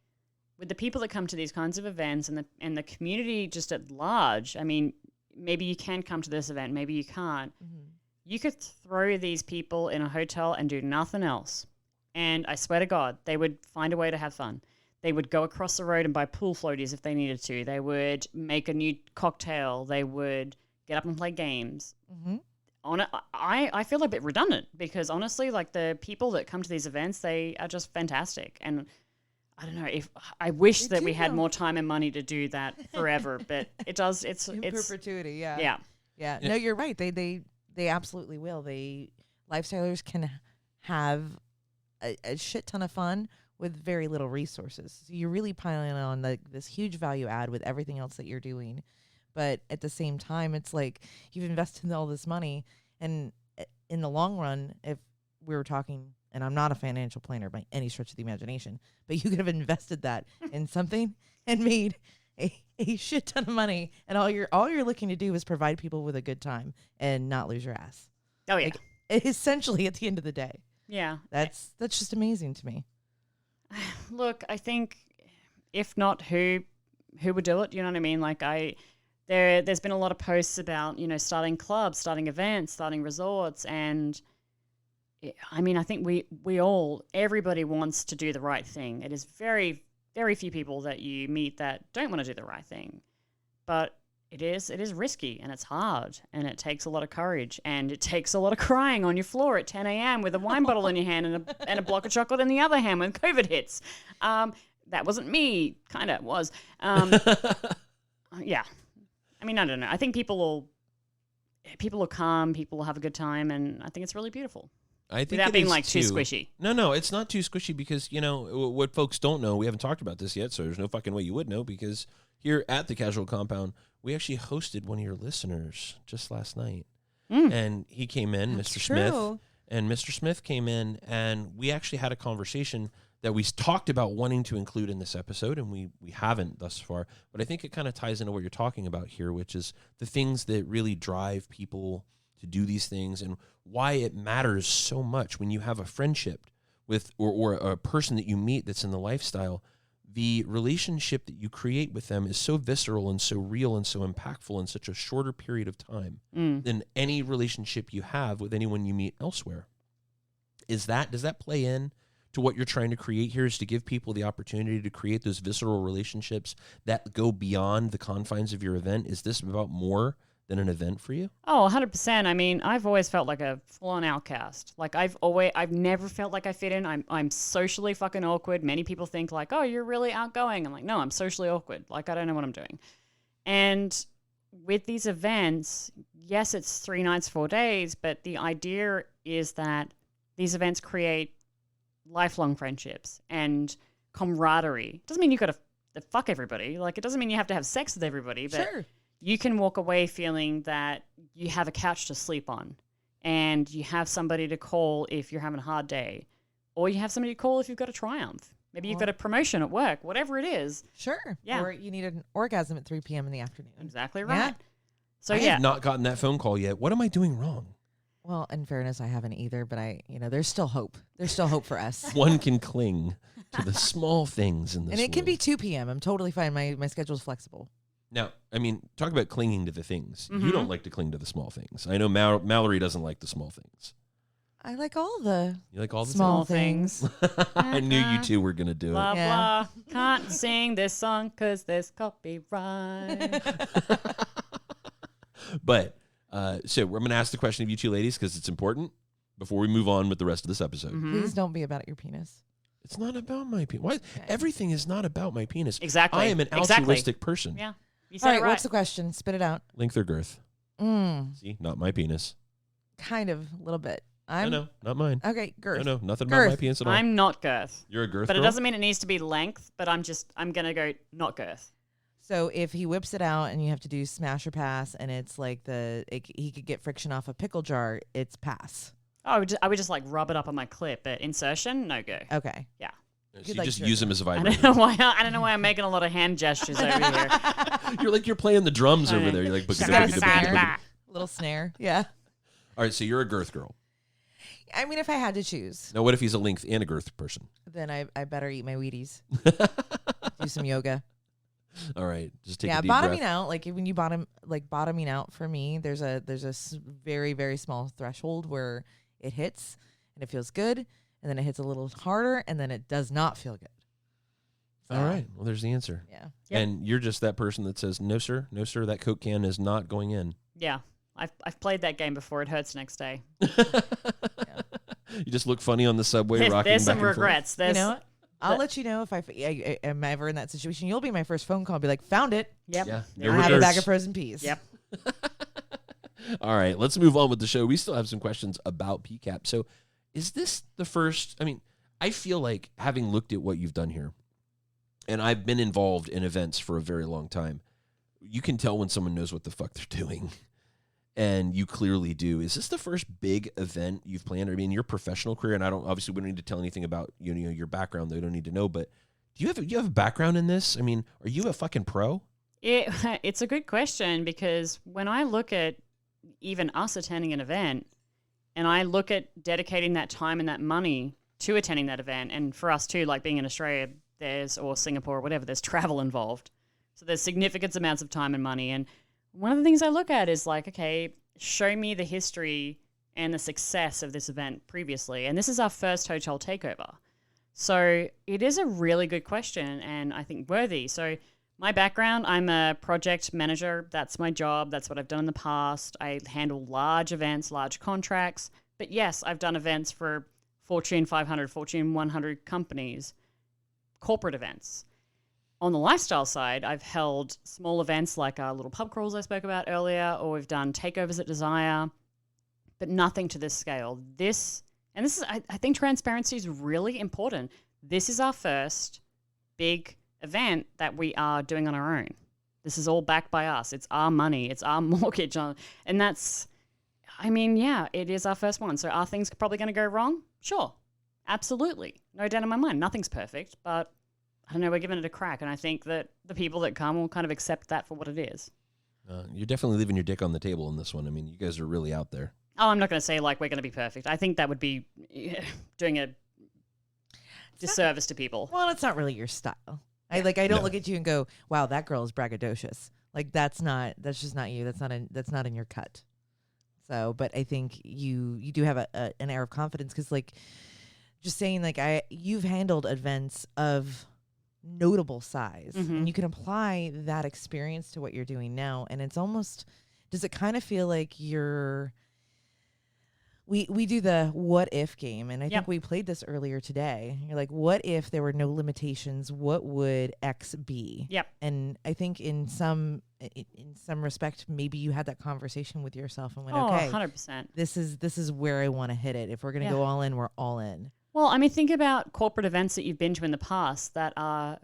with the people that come to these kinds of events and the community just at large, I mean, maybe you can come to this event, maybe you can't. Mm-hmm. You could throw these people in a hotel and do nothing else. And I swear to God, they would find a way to have fun. They would go across the road and buy pool floaties if they needed to. They would make a new cocktail. They would get up and play games. Mm-hmm. I feel a bit redundant because honestly, like the people that come to these events, they are just fantastic. And I don't know if I wish that we had more time and money to do that forever, but it does. It's in perpetuity. Yeah. No, you're right. They absolutely will. Lifestylers can have a shit ton of fun with very little resources. So you're really piling on this huge value add with everything else that you're doing. But at the same time, it's like you've invested all this money. And in the long run, if we were talking, and I'm not a financial planner by any stretch of the imagination, but you could have invested that in something and made a shit ton of money. And all you're looking to do is provide people with a good time and not lose your ass. Oh, yeah. Essentially, at the end of the day. Yeah. That's just amazing to me. Look, I think if not, who would do it? You know what I mean? Like there's been a lot of posts about, starting clubs, starting events, starting resorts. And I mean, I think everybody wants to do the right thing. It is very, very few people that you meet that don't want to do the right thing. But It is risky, and it's hard, and it takes a lot of courage, and it takes a lot of crying on your floor at 10 a.m. with a wine bottle in your hand and a block of chocolate in the other hand when COVID hits. That wasn't me. Kind of was. Yeah. I mean, I don't know. I think people will come, people will have a good time, and I think it's really beautiful. I think without being like too squishy. No, it's not too squishy because, what folks don't know, we haven't talked about this yet, so there's no fucking way you would know, because here at the Casual Compound, we actually hosted one of your listeners just last night. And he came in, Mr. Smith, and Mr. Smith came in, and we actually had a conversation that we talked about wanting to include in this episode, and we haven't thus far, but I think it kind of ties into what you're talking about here, which is the things that really drive people to do these things and why it matters so much when you have a friendship with or a person that you meet that's in the lifestyle. The relationship that you create with them is so visceral and so real and so impactful in such a shorter period of time than any relationship you have with anyone you meet elsewhere. Does that play in to what you're trying to create here, is to give people the opportunity to create those visceral relationships that go beyond the confines of your event? Is this about more than an event for you? Oh, 100%. I mean, I've always felt like a full-on outcast. Like I've never felt like I fit in. I'm socially fucking awkward. Many people think like, oh, you're really outgoing. I'm like, no, I'm socially awkward. Like I don't know what I'm doing. And with these events, yes, it's 3 nights, 4 days, but the idea is that these events create lifelong friendships and camaraderie. Doesn't mean you got to fuck everybody. Like it doesn't mean you have to have sex with everybody, but Sure. You can walk away feeling that you have a couch to sleep on and you have somebody to call if you're having a hard day, or you have somebody to call if you've got a triumph. Maybe you've got a promotion at work, whatever it is. Sure. Yeah. Or you need an orgasm at 3 p.m. in the afternoon. Exactly right. Yeah. So I have not gotten that phone call yet. What am I doing wrong? Well, in fairness, I haven't either, but there's still hope. There's still hope for us. One can cling to the small things in this And it can world. be 2 p.m. I'm totally fine. My schedule's flexible. Now, I mean, talk about clinging to the things. You don't like to cling to the small things. I know Mallory doesn't like the small things. I like all the You like all the small things. things? I knew you two were going to do Blah, it. Yeah. blah. Can't sing this song because there's copyright. But, so I'm going to ask the question of you two ladies because it's important before we move on with the rest of this episode. Please don't be about your penis. It's not about my penis. Why? Everything is not about my penis. Exactly. I am an altruistic person. Yeah. You All said right, it right. what's the question? Spit it out. Length or girth? See, not my penis. Kind of, a little bit. No, not mine. Okay, girth. No, nothing about my Girth. penis at all. I'm not girth. You're a girth But girl? it doesn't mean it needs to be length, but I'm going to go not girth. So if he whips it out and you have to do smash or pass, and it's like he could get friction off a pickle jar, it's pass. Oh, I would just like rub it up on my clip, but insertion, no go. Okay. Yeah. So You'd you like just to- use them as a I vibrator. don't know why I'm making a lot of hand gestures over here. You're playing the drums over there. You're like, She's got a boogity-boogity-boogity-boogity. snare. Little snare. Yeah. All right, so you're a girth girl. I mean, if I had to choose, Now, what if he's a length and a girth person? then I better eat my Wheaties. Do some yoga. All right, just take Yeah, a deep bottoming breath. out, like when you bottoming out for me, there's a very, very small threshold where it hits and it feels good, and then it hits a little harder, and then it does not feel good. So, All right, well, there's the answer. Yeah. Yep. And you're just that person that says, no, sir, that Coke can is not going in. Yeah. I've played that game before. It hurts next day. You just look funny on the subway, There's rocking some back and forth. regrets. You There's, know what? I'll let you know if I am ever in that situation. You'll be my first phone call. I'll be like, found it. Yep. Yeah, Yep. I there have it a is. bag of frozen peas. Yep. All right, let's move on with the show. We still have some questions about PCAP. So is this the first? I mean, I feel like having looked at what you've done here, and I've been involved in events for a very long time, you can tell when someone knows what the fuck they're doing. And you clearly do. Is this the first big event you've planned? I mean, your professional career, and we don't need to tell anything about your background. They don't need to know. But do you have a background in this? I mean, are you a fucking pro? It's a good question, because when I look at even us attending an event, and I look at dedicating that time and that money to attending that event, and for us too, like being in Australia, or Singapore or whatever, there's travel involved. So there's significant amounts of time and money. And one of the things I look at is like, okay, show me the history and the success of this event previously. And this is our first hotel takeover. So it is a really good question, and I think worthy. So My background, I'm a project manager. That's my job. That's what I've done in the past. I handle large events, large contracts. But yes, I've done events for Fortune 500, Fortune 100 companies, corporate events. On the lifestyle side, I've held small events like our little pub crawls I spoke about earlier, or we've done takeovers at Desire, but nothing to this scale. I think transparency is really important. This is our first big event that we are doing on our own. This is all backed by us. It's our money. It's our mortgage. And that's, it is our first one. So are things probably going to go wrong? Sure. Absolutely. No doubt in my mind. Nothing's perfect, but I don't know, we're giving it a crack. And I think that the people that come will kind of accept that for what it is. You're definitely leaving your dick on the table in this one. I mean, you guys are really out there. Oh, I'm not going to say like we're going to be perfect. I think that would be doing a disservice to people. Well, it's not really your style. I don't look at you and go, "Wow, that girl is braggadocious." Like that's just not you. That's not in your cut. So, but I think you do have an air of confidence because, like, just saying, like, you've handled events of notable size, and you can apply that experience to what you're doing now, and it's almost, does it kind of feel like we do the what if game, and I think we played this earlier today. You're like, what if there were no limitations? What would X be? Yep. And I think in some respect, maybe you had that conversation with yourself and went, okay, 100%. This is where I want to hit it. If we're going to go all in, we're all in. Well, I mean, think about corporate events that you've been to in the past that are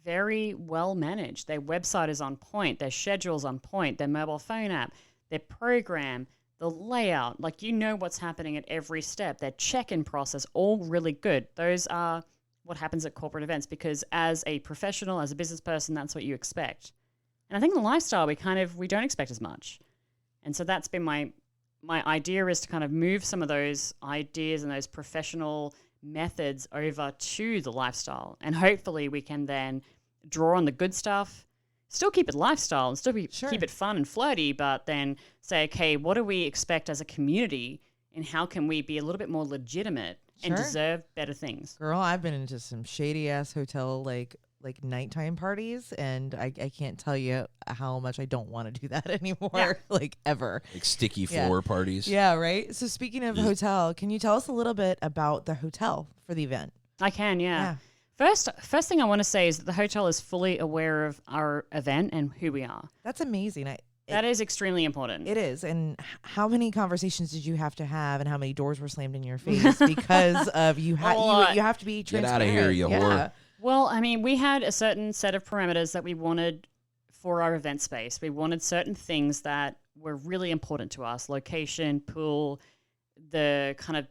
very well managed. Their website is on point. Their schedule's on point. Their mobile phone app, their program, the layout, like you know what's happening at every step. Their check-in process, all really good. Those are what happens at corporate events because as a professional, as a business person, that's what you expect. And I think in the lifestyle, we don't expect as much. And so that's been my idea is to kind of move some of those ideas and those professional methods over to the lifestyle. And hopefully we can then draw on the good stuff, still keep it lifestyle and still keep it fun and flirty, but then say, okay, what do we expect as a community and how can we be a little bit more legitimate and deserve better things? Girl, I've been into some shady ass hotel like nighttime parties, and I can't tell you how much I don't want to do that anymore, like ever. Like sticky floor parties. Yeah, right? So speaking of hotel, can you tell us a little bit about the hotel for the event? I can, yeah. First thing I want to say is that the hotel is fully aware of our event and who we are. That's amazing. That is extremely important. It is. And how many conversations did you have to have, and how many doors were slammed in your face because of you have to be transparent. Get out of here, you whore. Well, I mean, we had a certain set of parameters that we wanted for our event space. We wanted certain things that were really important to us: location, pool, the kind of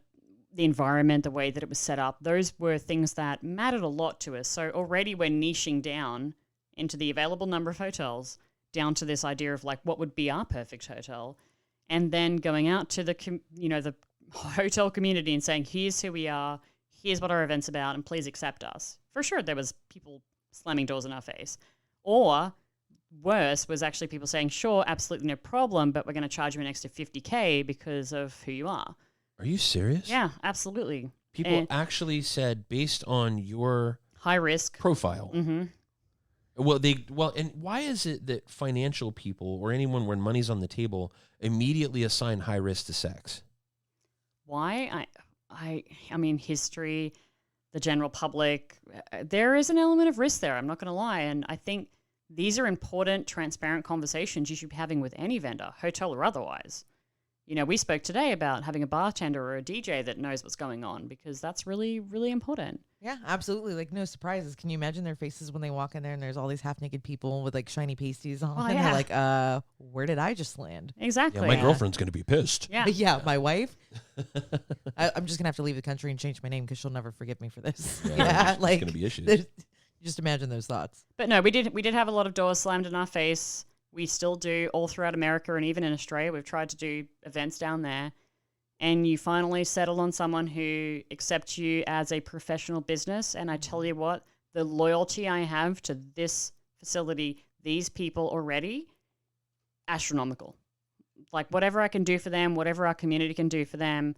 the environment, the way that it was set up. Those were things that mattered a lot to us. So already we're niching down into the available number of hotels, down to this idea of like what would be our perfect hotel, and then going out to the hotel community and saying, here's who we are, here's what our event's about, and please accept us. For sure, there was people slamming doors in our face. Or worse was actually people saying, sure, absolutely no problem, but we're going to charge you an extra $50K because of who you are. Are you serious? Yeah, absolutely. People actually said based on your high risk profile. Mm-hmm. And why is it that financial people or anyone when money's on the table immediately assign high risk to sex? Why? I mean, history, the general public, there is an element of risk there. I'm not going to lie. And I think these are important, transparent conversations you should be having with any vendor, hotel or otherwise. You know, we spoke today about having a bartender or a DJ that knows what's going on because that's really, really important. Yeah, absolutely. Like, no surprises. Can you imagine their faces when they walk in there and there's all these half-naked people with, like, shiny pasties on? And they're like, where did I just land? Exactly. Yeah, my girlfriend's going to be pissed. Yeah. Yeah, my wife. I'm just going to have to leave the country and change my name because she'll never forgive me for this. Yeah, like, it's going to be issues. Just imagine those thoughts. But no, we did have a lot of doors slammed in our face. We still do all throughout America and even in Australia. We've tried to do events down there. And you finally settle on someone who accepts you as a professional business. And I tell you what, the loyalty I have to this facility, these people already, astronomical. Like whatever I can do for them, whatever our community can do for them,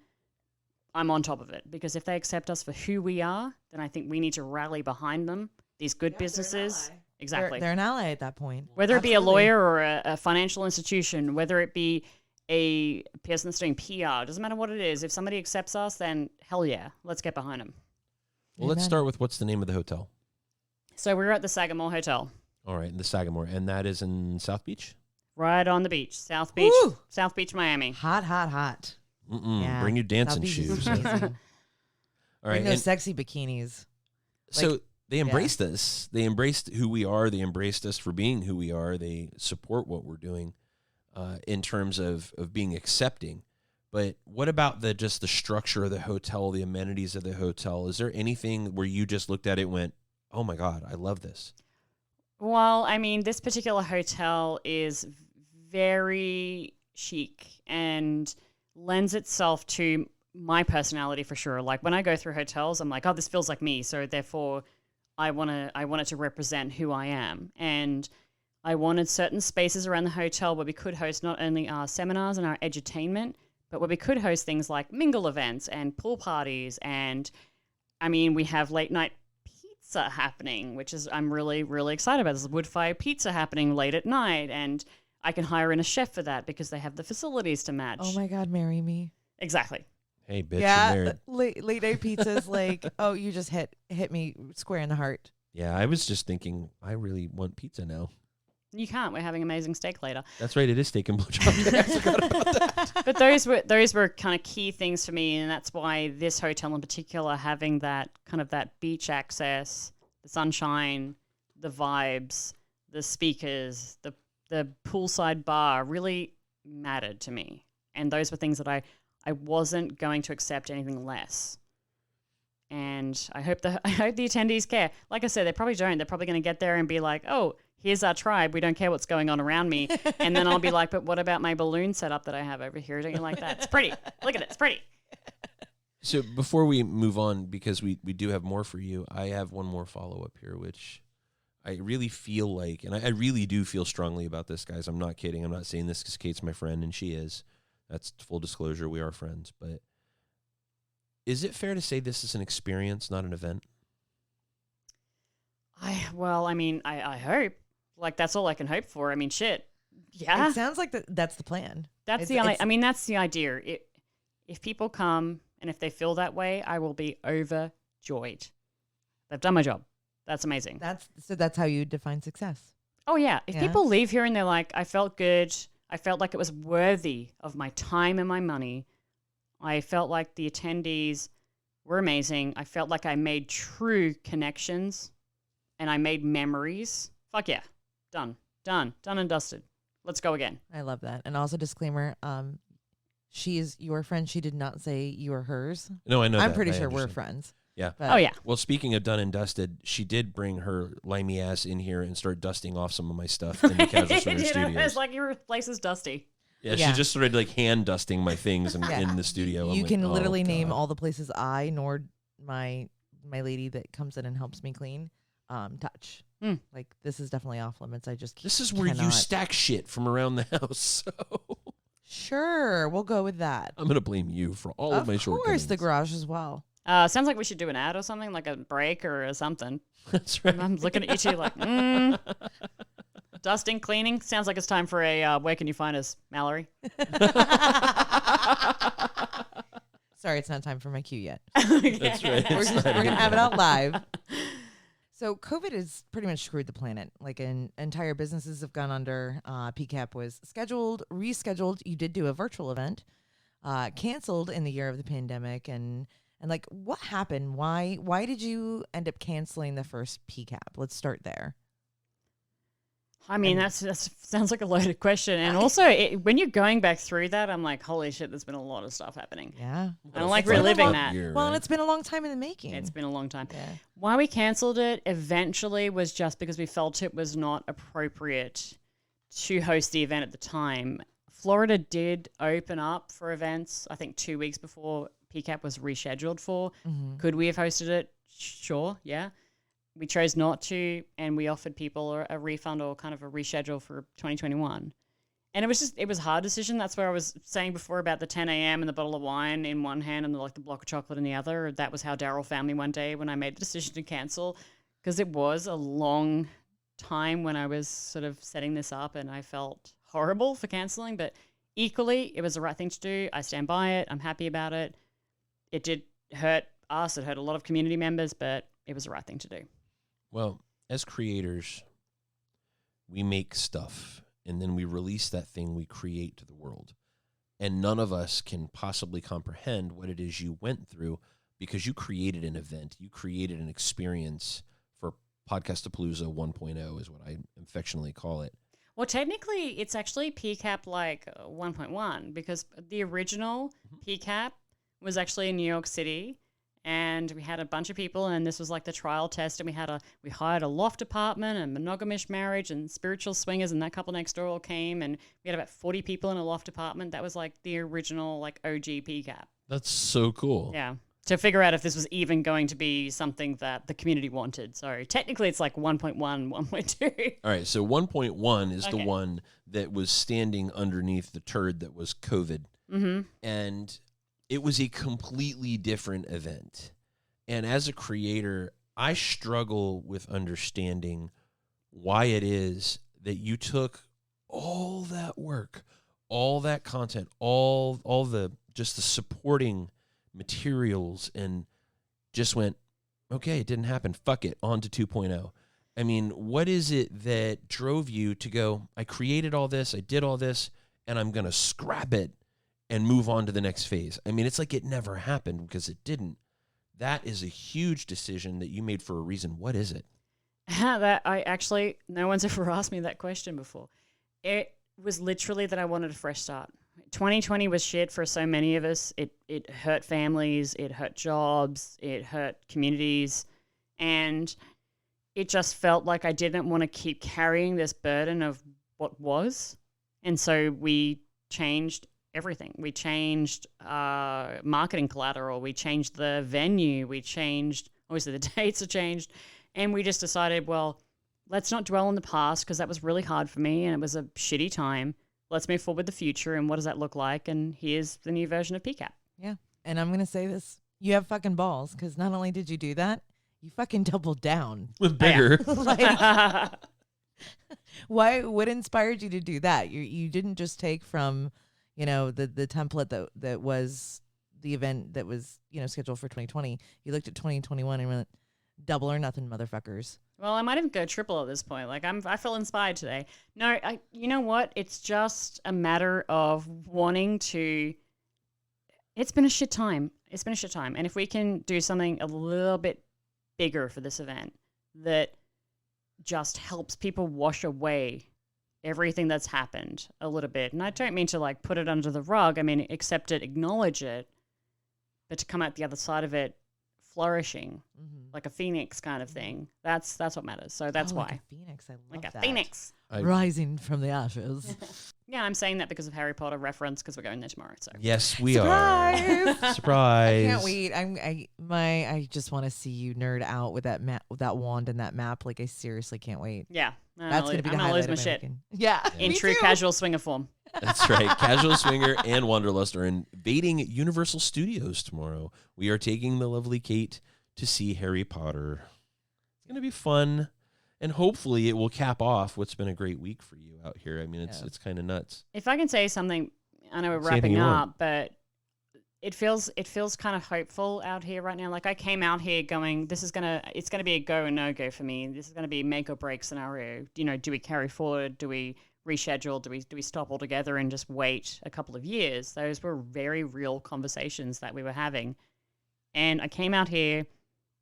I'm on top of it. Because if they accept us for who we are, then I think we need to rally behind them. These good businesses. Exactly. They're an ally at that point. Whether it be a Absolutely. lawyer or a financial institution, whether it be a person that's doing PR, doesn't matter what it is. If somebody accepts us, then hell yeah, let's get behind them. Well, let's Amen. start with what's the name of the hotel? So we're at the Sagamore Hotel, All right, the Sagamore, and that is in South Beach. right on the beach, South Beach, Woo! South Beach, Miami. Hot, hot, hot. Mm-mm. Bring your dancing South Beach is shoes. amazing. All right, Bring those and sexy bikinis. so they embraced us. They embraced who we are. They embraced us for being who we are. They support what we're doing in terms of being accepting. But what about just the structure of the hotel, the amenities of the hotel? Is there anything where you just looked at it and went, oh my God, I love this? Well, I mean, this particular hotel is very chic and lends itself to my personality for sure. Like when I go through hotels, I'm like, oh, this feels like me. So therefore, I want it to represent who I am. And I wanted certain spaces around the hotel where we could host not only our seminars and our edutainment, but where we could host things like mingle events and pool parties. And I mean, we have late night pizza happening, which is I'm really, really excited about. There's wood fire pizza happening late at night, and I can hire in a chef for that because they have the facilities to match. Oh my God, marry me. Exactly. Hey, bitch, you're Yeah, married. late night pizza's like, oh, you just hit me square in the heart. Yeah, I was just thinking, I really want pizza now. You can't. We're having amazing steak later. That's right, it is steak and blowjob. I forgot about that. But those were kind of key things for me, and that's why this hotel in particular, having that kind of that beach access, the sunshine, the vibes, the speakers, the poolside bar really mattered to me. And those were things that I wasn't going to accept anything less. And I hope the attendees care. Like I said, they probably don't. They're probably going to get there and be like, oh, here's our tribe. We don't care what's going on around me. And then I'll be like, but what about my balloon setup that I have over here? Don't you like that? It's pretty. Look at it. It's pretty. So before we move on, because we do have more for you, I have one more follow-up here, which I really feel like, and I really do feel strongly about this, guys. I'm not kidding. I'm not saying this because Kate's my friend, and she is. That's full disclosure. We are friends. But is it fair to say this is an experience, not an event? I hope. Like, that's all I can hope for. I mean, shit. Yeah. It sounds like that's the plan. That's It's- that's the idea. If people come and if they feel that way, I will be overjoyed. They've done my job. That's amazing. That's how you define success. Oh, yeah. If Yeah. people leave here and they're like, I felt good, I felt like it was worthy of my time and my money, I felt like the attendees were amazing, I felt like I made true connections and I made memories, fuck yeah. Done and dusted. Let's go again. I love that. And also disclaimer, she is your friend. She did not say you are hers. No, I know I'm that. pretty I sure we're understand. friends. Yeah. But Oh, yeah. Well, speaking of done and dusted, she did bring her limey ass in here and start dusting off some of my stuff in the Casual Swinger studios. It's like your place is dusty. Yeah, Yeah. she just started like hand dusting my things Yeah. in the studio. I'm You like, can oh, literally name God. all the places I nor my lady that comes in and helps me clean touch. Mm. Like, this is definitely off limits. I just This is where you cannot. stack shit from around the house. So Sure, we'll go with that. I'm gonna blame you for all of my Of shortcomings. course, the garage as well. Sounds like we should do an ad or something, like a break or something. That's right. I'm looking at you two like, dusting, cleaning. Sounds like it's time for a where can you find us, Mallory? Sorry, it's not time for my cue yet. That's right. We're It's not gonna even have it that. out live. So COVID has pretty much screwed the planet. Like, entire businesses have gone under. PCAP was scheduled, rescheduled. You did do a virtual event, canceled in the year of the pandemic, and like, what happened? Why did you end up canceling the first PCAP? Let's start there. I mean, that's sounds like a loaded question. And also, when you're going back through that, I'm like, holy shit, there's been a lot of stuff happening. Yeah. I don't like It's been a reliving long that. Year, Well, and right? it's been a long time in the making. It's been a long time. Yeah. Why we canceled it eventually was just because we felt it was not appropriate to host the event at the time. Florida did open up for events, I think 2 weeks before PCAP was rescheduled for. Mm-hmm. Could we have hosted it? Sure, yeah. We chose not to, and we offered people a refund or kind of a reschedule for 2021. And it was a hard decision. That's where I was saying before about the 10 a.m. and the bottle of wine in one hand and the block of chocolate in the other. That was how Daryl found me one day when I made the decision to cancel, because it was a long time when I was sort of setting this up, and I felt horrible for canceling, but equally, it was the right thing to do. I stand by it. I'm happy about it. It did hurt us. It hurt a lot of community members, but it was the right thing to do. Well, as creators, we make stuff, and then we release that thing we create to the world. And none of us can possibly comprehend what it is you went through because you created an event. You created an experience for Podcast-A-Palooza 1.0 is what I affectionately call it. Well, technically, it's actually PCAP like 1.1 because the original PCAP was actually in New York City, and we had a bunch of people, and this was like the trial test, and we hired a loft apartment and monogamish marriage and spiritual swingers, and that couple next door all came, and we had about 40 people in a loft apartment. That was like the original like OG PCAP. That's so cool. Yeah. To figure out if this was even going to be something that the community wanted. So technically it's like 1.1, 1.2. All right, so 1.1 is the Okay. one that was standing underneath the turd that was COVID. Mm-hmm. And it was a completely different event. And as a creator, I struggle with understanding why it is that you took all that work, all that content, all the just the supporting materials and just went, okay, it didn't happen. Fuck it, on to 2.0. I mean, what is it that drove you to go, I created all this, I did all this, and I'm going to scrap it and move on to the next phase? I mean, it's like it never happened because it didn't. That is a huge decision that you made for a reason. What is it? No one's ever asked me that question before. It was literally that I wanted a fresh start. 2020 was shit for so many of us. It hurt families, it hurt jobs, it hurt communities, and it just felt like I didn't want to keep carrying this burden of what was. And so we changed everything. We changed marketing collateral. We changed the venue. We changed, obviously the dates have changed. And we just decided, well, let's not dwell on the past because that was really hard for me and it was a shitty time. Let's move forward with the future and what does that look like? And here's the new version of PCAP. Yeah. And I'm going to say this. You have fucking balls because not only did you do that, you fucking doubled down. Bigger. Like, what inspired you to do that? You didn't just take from, the template that was the event that was, scheduled for 2020. You looked at 2021 and went, double or nothing, motherfuckers. Well, I might even go triple at this point. Like I feel inspired today. No, you know what? It's just a matter of wanting to. It's been a shit time. And if we can do something a little bit bigger for this event that just helps people wash away everything that's happened a little bit. And I don't mean to like put it under the rug. I mean, accept it, acknowledge it, but to come out the other side of it flourishing, like a phoenix kind of thing. That's what matters. So that's why. Like a phoenix. I love Like a that. phoenix. Rising from the ashes. Yeah, I'm saying that because of Harry Potter reference because we're going there tomorrow. So Yes, we Surprise! are. Surprise. I can't wait. I just want to see you nerd out with that with that wand and that map. Like I seriously can't wait. yeah, That's gonna be I'm the gonna lose highlight my of shit weekend. Yeah, in me true too. casual swinger form. That's right. Casual Swinger and Wanderlust are invading Universal Studios tomorrow. We are taking the lovely Cate to see Harry Potter. It's going to be fun, and hopefully it will cap off what's been a great week for you out here. I mean, it's kind of nuts. If I can say something, I know we're Say anything wrapping you up, want. but it feels kind of hopeful out here right now. Like I came out here going, it's gonna be a go or no go for me. This is gonna be a make or break scenario. Do we carry forward? Do we reschedule? Do we stop altogether and just wait a couple of years? Those were very real conversations that we were having. And I came out here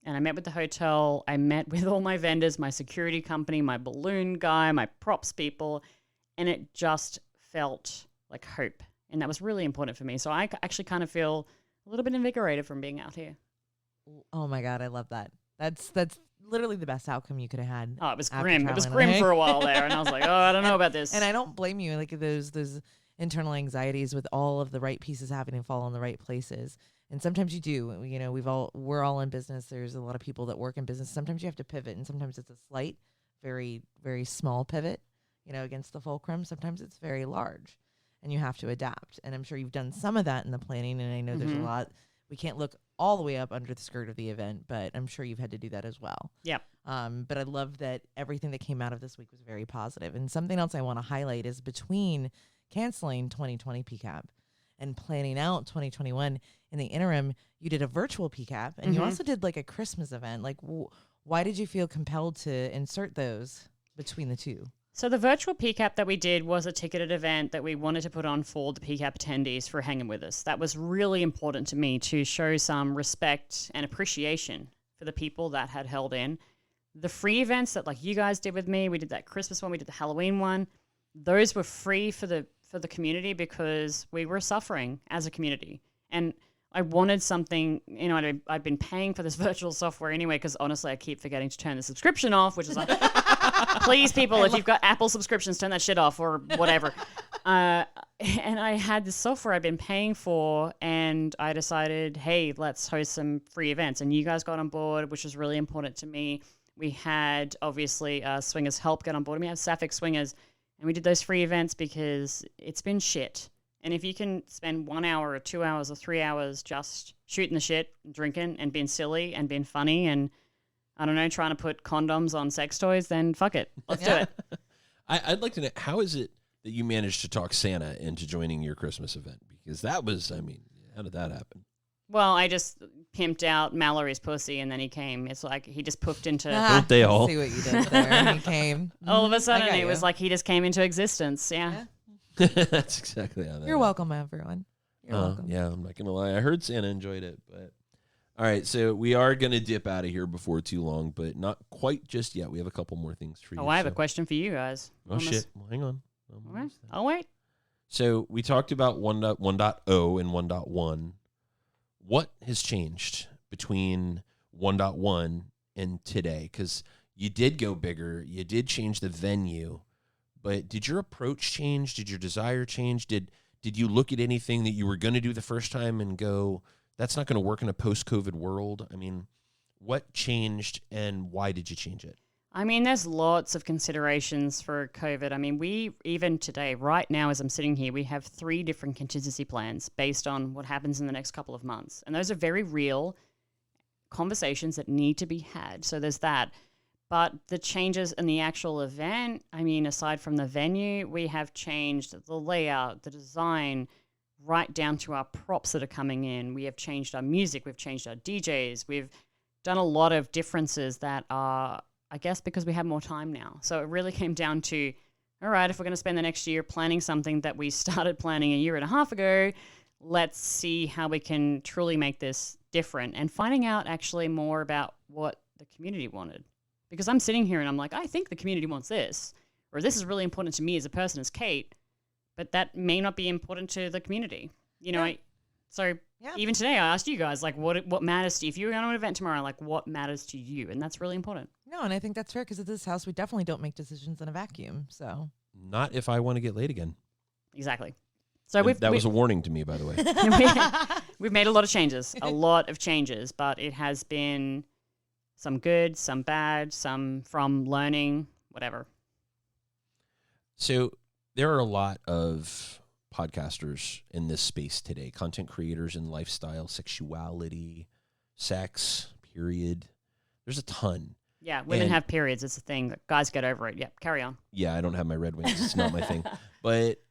and I met with the hotel. I met with all my vendors, my security company, my balloon guy, my props people, and it just felt like hope. And that was really important for me. So I actually kind of feel a little bit invigorated from being out here. Oh my God, I love that. That's literally the best outcome you could have had. Oh, it was after grim. It was traveling, grim for a while there. And I was like, oh, I don't know about this. And I don't blame you. Like those internal anxieties with all of the right pieces happening fall in the right places. And sometimes you do. We're all in business. There's a lot of people that work in business. Sometimes you have to pivot, and sometimes it's a slight, very, very small pivot, against the fulcrum. Sometimes it's very large, and you have to adapt. And I'm sure you've done some of that in the planning. And I know there's a lot we can't look all the way up under the skirt of the event, but I'm sure you've had to do that as well. Yep. But I love that everything that came out of this week was very positive. And something else I want to highlight is between canceling 2020 PCAP and planning out 2021, in the interim, you did a virtual PCAP and you also did like a Christmas event. Like, why did you feel compelled to insert those between the two? So the virtual PCAP that we did was a ticketed event that we wanted to put on for the PCAP attendees for hanging with us. That was really important to me to show some respect and appreciation for the people that had held in. The free events that like you guys did with me, we did that Christmas one, we did the Halloween one. Those were free for the community because we were suffering as a community. And I wanted something, you know, I'd been paying for this virtual software anyway, because honestly, I keep forgetting to turn the subscription off, which is like, please, people, if you've got Apple subscriptions, turn that shit off or whatever. And I had this software I'd been paying for, and I decided, hey, let's host some free events. And you guys got on board, which was really important to me. We had, obviously, Swingers Help get on board. We had Sapphic Swingers, and we did those free events because it's been shit. And if you can spend 1 hour or 2 hours or 3 hours just shooting the shit, drinking and being silly and being funny and, I don't know, trying to put condoms on sex toys, then fuck it. Let's do it. I'd like to know, how is it that you managed to talk Santa into joining your Christmas event? Because that was, I mean, how did that happen? Well, I just pimped out Mallory's pussy and then he came. It's like he just poofed into... Don't they all? See what you did there. He came. All of a sudden, it was like he just came into existence. Yeah. That's exactly how that You're welcome, everyone. You're welcome. Yeah, I'm not going to lie. I heard Santa enjoyed it, but... All right, so we are going to dip out of here before too long, but not quite just yet. We have a couple more things for you. Oh, I have a question for you guys. Oh, shit. Well, hang on. Okay. I'll wait. So we talked about 1.0 and 1.1. What has changed between 1.1 and today? Because you did go bigger. You did change the venue. But did your approach change? Did your desire change? Did you look at anything that you were going to do the first time and go, that's not going to work in a post-COVID world? I mean, what changed and why did you change it? I mean, there's lots of considerations for COVID. I mean, we, even today, right now as I'm sitting here, we have 3 different contingency plans based on what happens in the next couple of months. And those are very real conversations that need to be had. So there's that. But the changes in the actual event, I mean, aside from the venue, we have changed the layout, the design, right down to our props that are coming in. We have changed our music. We've changed our DJs. We've done a lot of differences that are, I guess, because we have more time now. So it really came down to, all right, if we're going to spend the next year planning something that we started planning a year and a half ago, let's see how we can truly make this different and finding out actually more about what the community wanted. Because I'm sitting here and I'm like, I think the community wants this, or this is really important to me as a person, as Cate, but that may not be important to the community. You know, even today I asked you guys, like, what matters to you? If you're going to an event tomorrow, like, what matters to you? And that's really important. No, and I think that's fair because at this house, we definitely don't make decisions in a vacuum. So Not if I want to get laid again. Exactly. So that was a warning to me, by the way. We've made a lot of changes, but it has been some good, some bad, some from learning, whatever. So there are a lot of podcasters in this space today, content creators in lifestyle, sexuality, sex, period. There's a ton. Yeah, women have periods. It's a thing. Guys, get over it. Yep, carry on. Yeah, I don't have my Red Wings. It's not my thing. But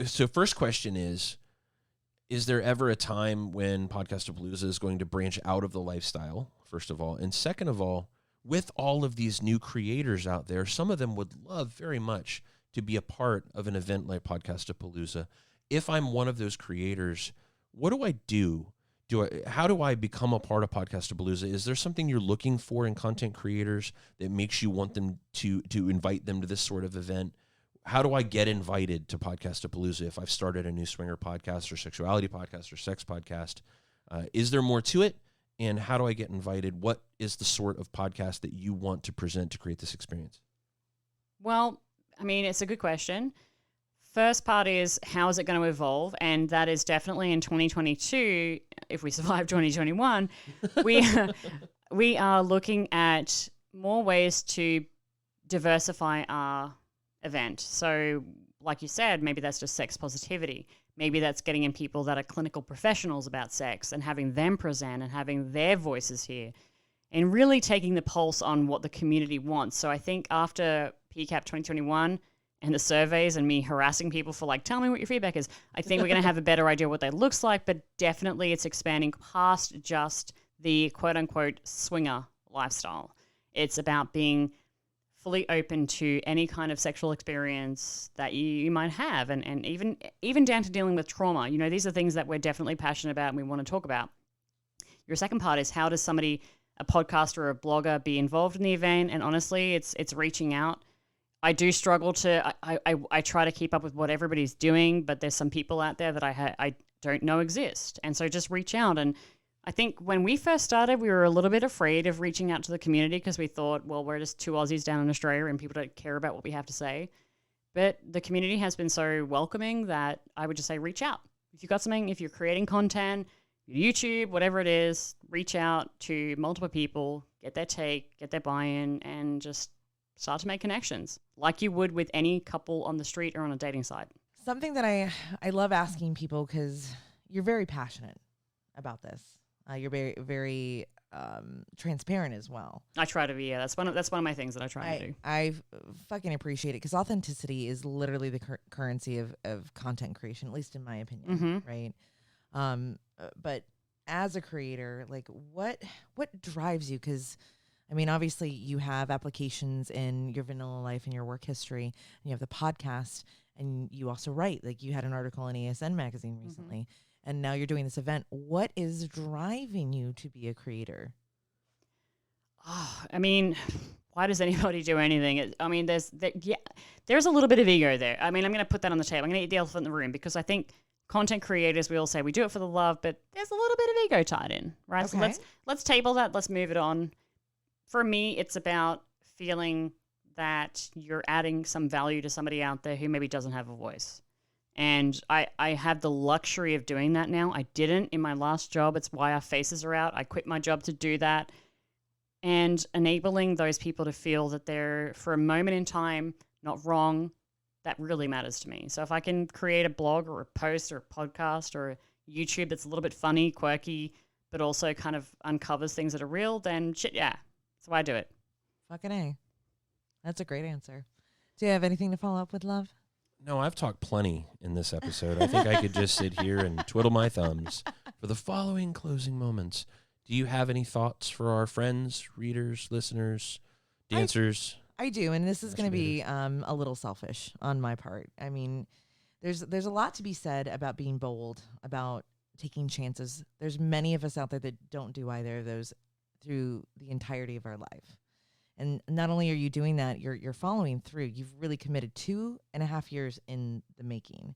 so first question is there ever a time when Podcast-A-Palooza is going to branch out of the lifestyle, first of all? And second of all, with all of these new creators out there, some of them would love very much to be a part of an event like Podcast-A-Palooza. If I'm one of those creators, what do I do? How do I become a part of Podcast-A-Palooza? Is there something you're looking for in content creators that makes you want them to invite them to this sort of event? How do I get invited to Podcast-A-Palooza if I've started a new swinger podcast or sexuality podcast or sex podcast? Is there more to it? And how do I get invited? What is the sort of podcast that you want to present to create this experience? Well, I mean, it's a good question. First part is, how is it going to evolve? And that is definitely in 2022, if we survive 2021, we are looking at more ways to diversify our event. So like you said, maybe that's just sex positivity. Maybe that's getting in people that are clinical professionals about sex and having them present and having their voices here and really taking the pulse on what the community wants. So I think after PCAP 2021 and the surveys and me harassing people for like, tell me what your feedback is, I think we're going to have a better idea what that looks like, but definitely it's expanding past just the quote unquote swinger lifestyle. It's about being fully open to any kind of sexual experience that you might have, and even down to dealing with trauma. You know, these are things that we're definitely passionate about and we want to talk about. Your second part is, how does somebody, a podcaster or a blogger, be involved in the event? And honestly, it's reaching out. I do struggle to, I try to keep up with what everybody's doing, but there's some people out there that I don't know exist. And so just reach out. And I think when we first started, we were a little bit afraid of reaching out to the community because we thought, well, we're just two Aussies down in Australia and people don't care about what we have to say. But the community has been so welcoming that I would just say reach out. If you've got something, if you're creating content, YouTube, whatever it is, reach out to multiple people, get their take, get their buy-in, and just start to make connections like you would with any couple on the street or on a dating site. Something that I love asking people, because you're very passionate about this. You're very, very transparent as well. I try to be. Yeah, that's one of my things that I try to do. I fucking appreciate it, because authenticity is literally the currency of content creation, at least in my opinion, right? But as a creator, like what drives you? Because I mean, obviously you have applications in your vanilla life and your work history, and you have the podcast, and you also write. Like you had an article in ASN magazine recently. And now you're doing this event. What is driving you to be a creator? Oh, I mean, why does anybody do anything? I mean, there's a little bit of ego there. I mean, I'm going to put that on the table. I'm going to eat the elephant in the room, because I think content creators, we all say we do it for the love, but there's a little bit of ego tied in, right? Okay. So let's table that. Let's move it on. For me, it's about feeling that you're adding some value to somebody out there who maybe doesn't have a voice. And I have the luxury of doing that now. I didn't in my last job. It's why our faces are out. I quit my job to do that. And enabling those people to feel that they're, for a moment in time, not wrong, that really matters to me. So if I can create a blog or a post or a podcast or a YouTube that's a little bit funny, quirky, but also kind of uncovers things that are real, then shit, yeah. That's why I do it. Fucking A. That's a great answer. Do you have anything to follow up with, love? No, I've talked plenty in this episode. I think I could just sit here and twiddle my thumbs for the following closing moments. Do you have any thoughts for our friends, readers, listeners, dancers? I do, and this is going to be a little selfish on my part. I mean, there's a lot to be said about being bold, about taking chances. There's many of us out there that don't do either of those through the entirety of our life. And not only are you doing that, you're following through. You've really committed 2.5 years in the making.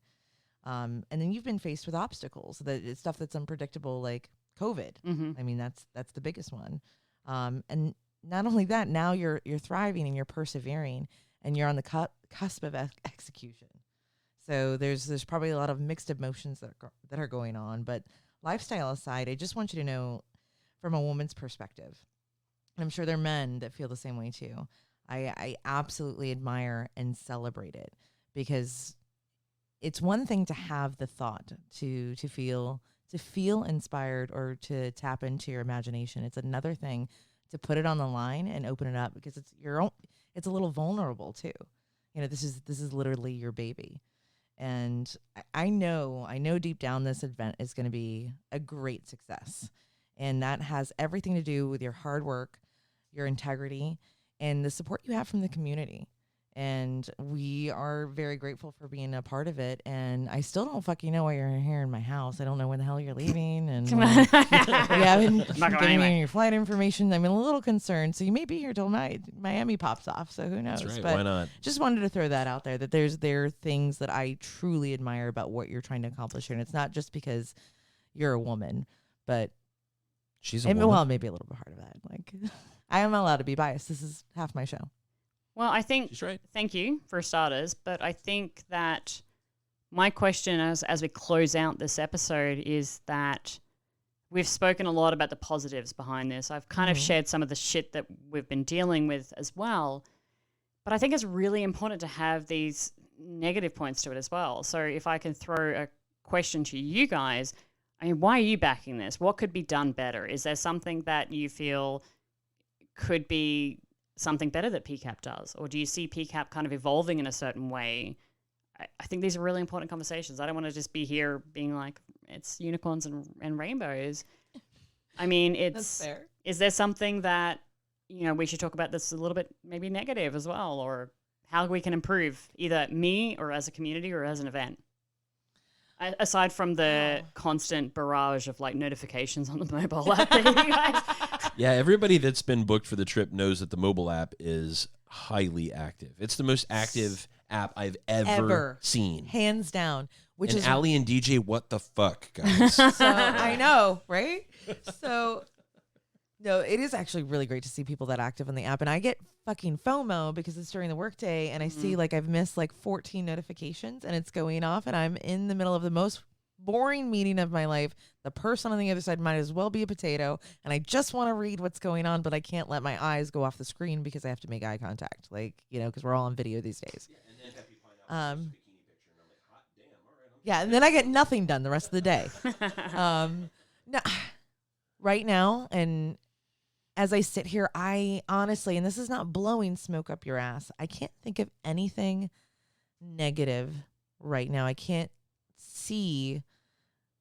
And then you've been faced with obstacles, it's stuff that's unpredictable, like COVID. I mean, that's the biggest one. And not only that, now you're thriving and you're persevering, and you're on the cusp of execution. So there's probably a lot of mixed emotions that are going on. But lifestyle aside, I just want you to know, from a woman's perspective, and I'm sure there are men that feel the same way too, I absolutely admire and celebrate it, because it's one thing to have the thought to feel inspired or to tap into your imagination. It's another thing to put it on the line and open it up, because it's a little vulnerable too. You know, this is literally your baby. And I know deep down this event is going to be a great success. And that has everything to do with your hard work, your integrity, and the support you have from the community. And we are very grateful for being a part of it. And I still don't fucking know why you're here in my house. I don't know when the hell you're leaving. And we haven't given you your flight information. I'm a little concerned. So you may be here till Miami pops off. So who knows? That's right. But why not? just wanted to throw that out there, that there are things that I truly admire about what you're trying to accomplish here. And it's not just because you're a woman, but she's a woman. Well, maybe a little bit part of that. Like, I am allowed to be biased. This is half my show. Well, I think, she's right. Thank you for starters, but I think that my question as we close out this episode is that we've spoken a lot about the positives behind this. I've kind of shared some of the shit that we've been dealing with as well, but I think it's really important to have these negative points to it as well. So if I can throw a question to you guys, I mean, why are you backing this? What could be done better? Is there something that you feel could be something better that PCAP does? Or do you see PCAP kind of evolving in a certain way? I think these are really important conversations. I don't want to just be here being like, it's unicorns and rainbows. I mean, That's fair. Is there something that, you know, we should talk about this a little bit maybe negative as well, or how we can improve either me or as a community or as an event? Aside from the constant barrage of like notifications on the mobile app that you guys. Yeah, everybody that's been booked for the trip knows that the mobile app is highly active. It's the most active app I've ever seen. Hands down. Which and is Allie and DJ, what the fuck, guys? So I know, right? So no, it is actually really great to see people that active on the app. And I get fucking FOMO because it's during the workday and I see like I've missed like 14 notifications and it's going off and I'm in the middle of the most boring meeting of my life. The person on the other side might as well be a potato and I just want to read what's going on, but I can't let my eyes go off the screen because I have to make eye contact. Like, you know, because we're all on video these days. Yeah, and then I get nothing done the rest of the day. No, right now, and as I sit here, I honestly, and this is not blowing smoke up your ass, I can't think of anything negative right now. I can't see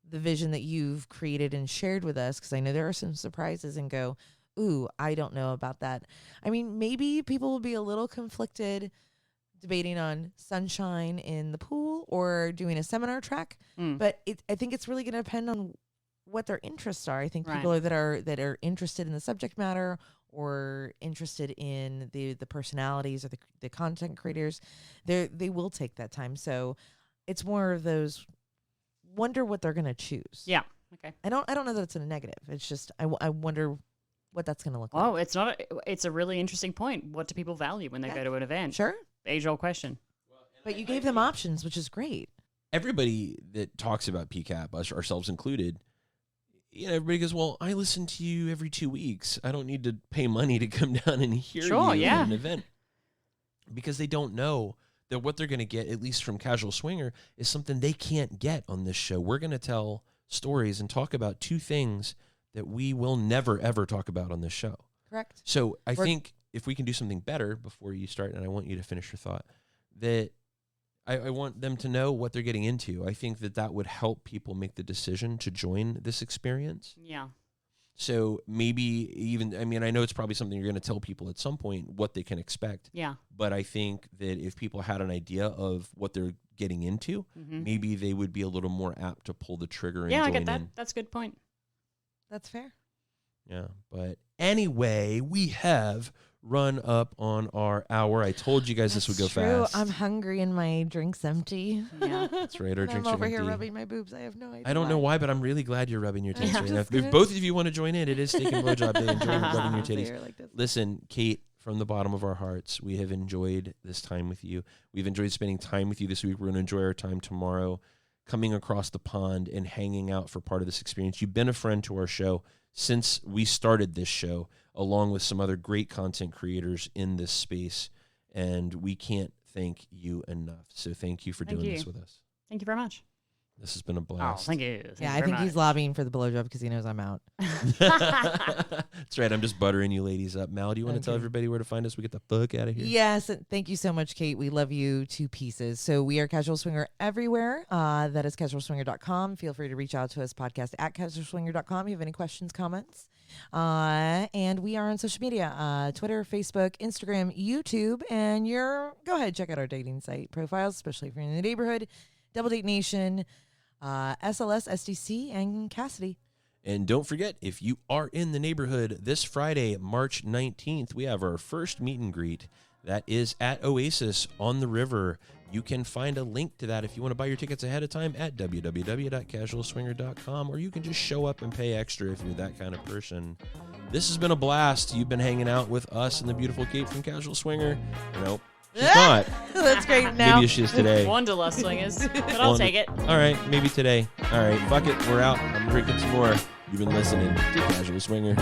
the vision that you've created and shared with us because I know there are some surprises and go, ooh, I don't know about that. I mean, maybe people will be a little conflicted debating on sunshine in the pool or doing a seminar track, but I think it's really going to depend on what their interests are. I think people that are interested in the subject matter or interested in the personalities or the content creators, they will take that time. So it's more of those wonder what they're going to choose. Yeah. Okay. I don't know that it's a negative. It's just I wonder what that's going to look like. Oh, it's a really interesting point. What do people value when they go to an event? Sure. Age-old question. But you gave them options, which is great. Everybody that talks about PCAP, us ourselves included, you know, everybody goes, well, I listen to you every 2 weeks. I don't need to pay money to come down and hear you at an event. Because they don't know that what they're going to get, at least from Casual Swinger, is something they can't get on this show. We're going to tell stories and talk about two things that we will never, ever talk about on this show. Correct. So I think if we can do something better before you start, and I want you to finish your thought, that I want them to know what they're getting into. I think that would help people make the decision to join this experience. Yeah. So maybe even, I mean, I know it's probably something you're going to tell people at some point what they can expect. Yeah. But I think that if people had an idea of what they're getting into, maybe they would be a little more apt to pull the trigger and join in. Yeah, I get that. That's a good point. That's fair. Yeah. But anyway, we have run up on our hour. I told you guys this would go fast. I'm hungry and my drink's empty. Yeah. That's right. Our I'm drinks are over empty. here rubbing my boobs. I have no idea. I don't know why, but I'm really glad you're rubbing your titties right now. just If gonna- both of you want to join in, it is Steak and Blowjob Day. Enjoy rubbing your titties. Here like this. Listen, Cate, from the bottom of our hearts, we have enjoyed this time with you. We've enjoyed spending time with you this week. We're going to enjoy our time tomorrow, coming across the pond and hanging out for part of this experience. You've been a friend to our show since we started this show, along with some other great content creators in this space, and we can't thank you enough. So thank you for doing this with us. Thank you very much. This has been a Oh, blast. thank you. Yeah, I think he's lobbying for the blowjob because he knows I'm out. That's right. I'm just buttering you ladies up. Mal, do you want to tell everybody where to find us? We get the fuck out of here. Yes, and thank you so much, Cate. We love you to pieces. So we are Casual Swinger everywhere. That is casualswinger.com. Feel free to reach out to us, podcast@casualswinger.com. If you have any questions, comments. And we are on social media, Twitter, Facebook, Instagram, YouTube, and go ahead, check out our dating site profiles, especially if you're in the neighborhood, Double Date Nation, SLS, SDC, and Cassidy. And don't forget, if you are in the neighborhood this Friday, March 19th, we have our first meet and greet. That is at Oasis on the River. You can find a link to that if you want to buy your tickets ahead of time at www.casualswinger.com, or you can just show up and pay extra if you're that kind of person. This has been a blast. You've been hanging out with us and the beautiful Cate from Casual Swinger. Nope, she's not. That's great. Now, Maybe she is today. Wanderlust Swingers, but I'll take it. All right, maybe today. All right, fuck it. We're out. I'm drinking some more. You've been listening to Casual Swinger.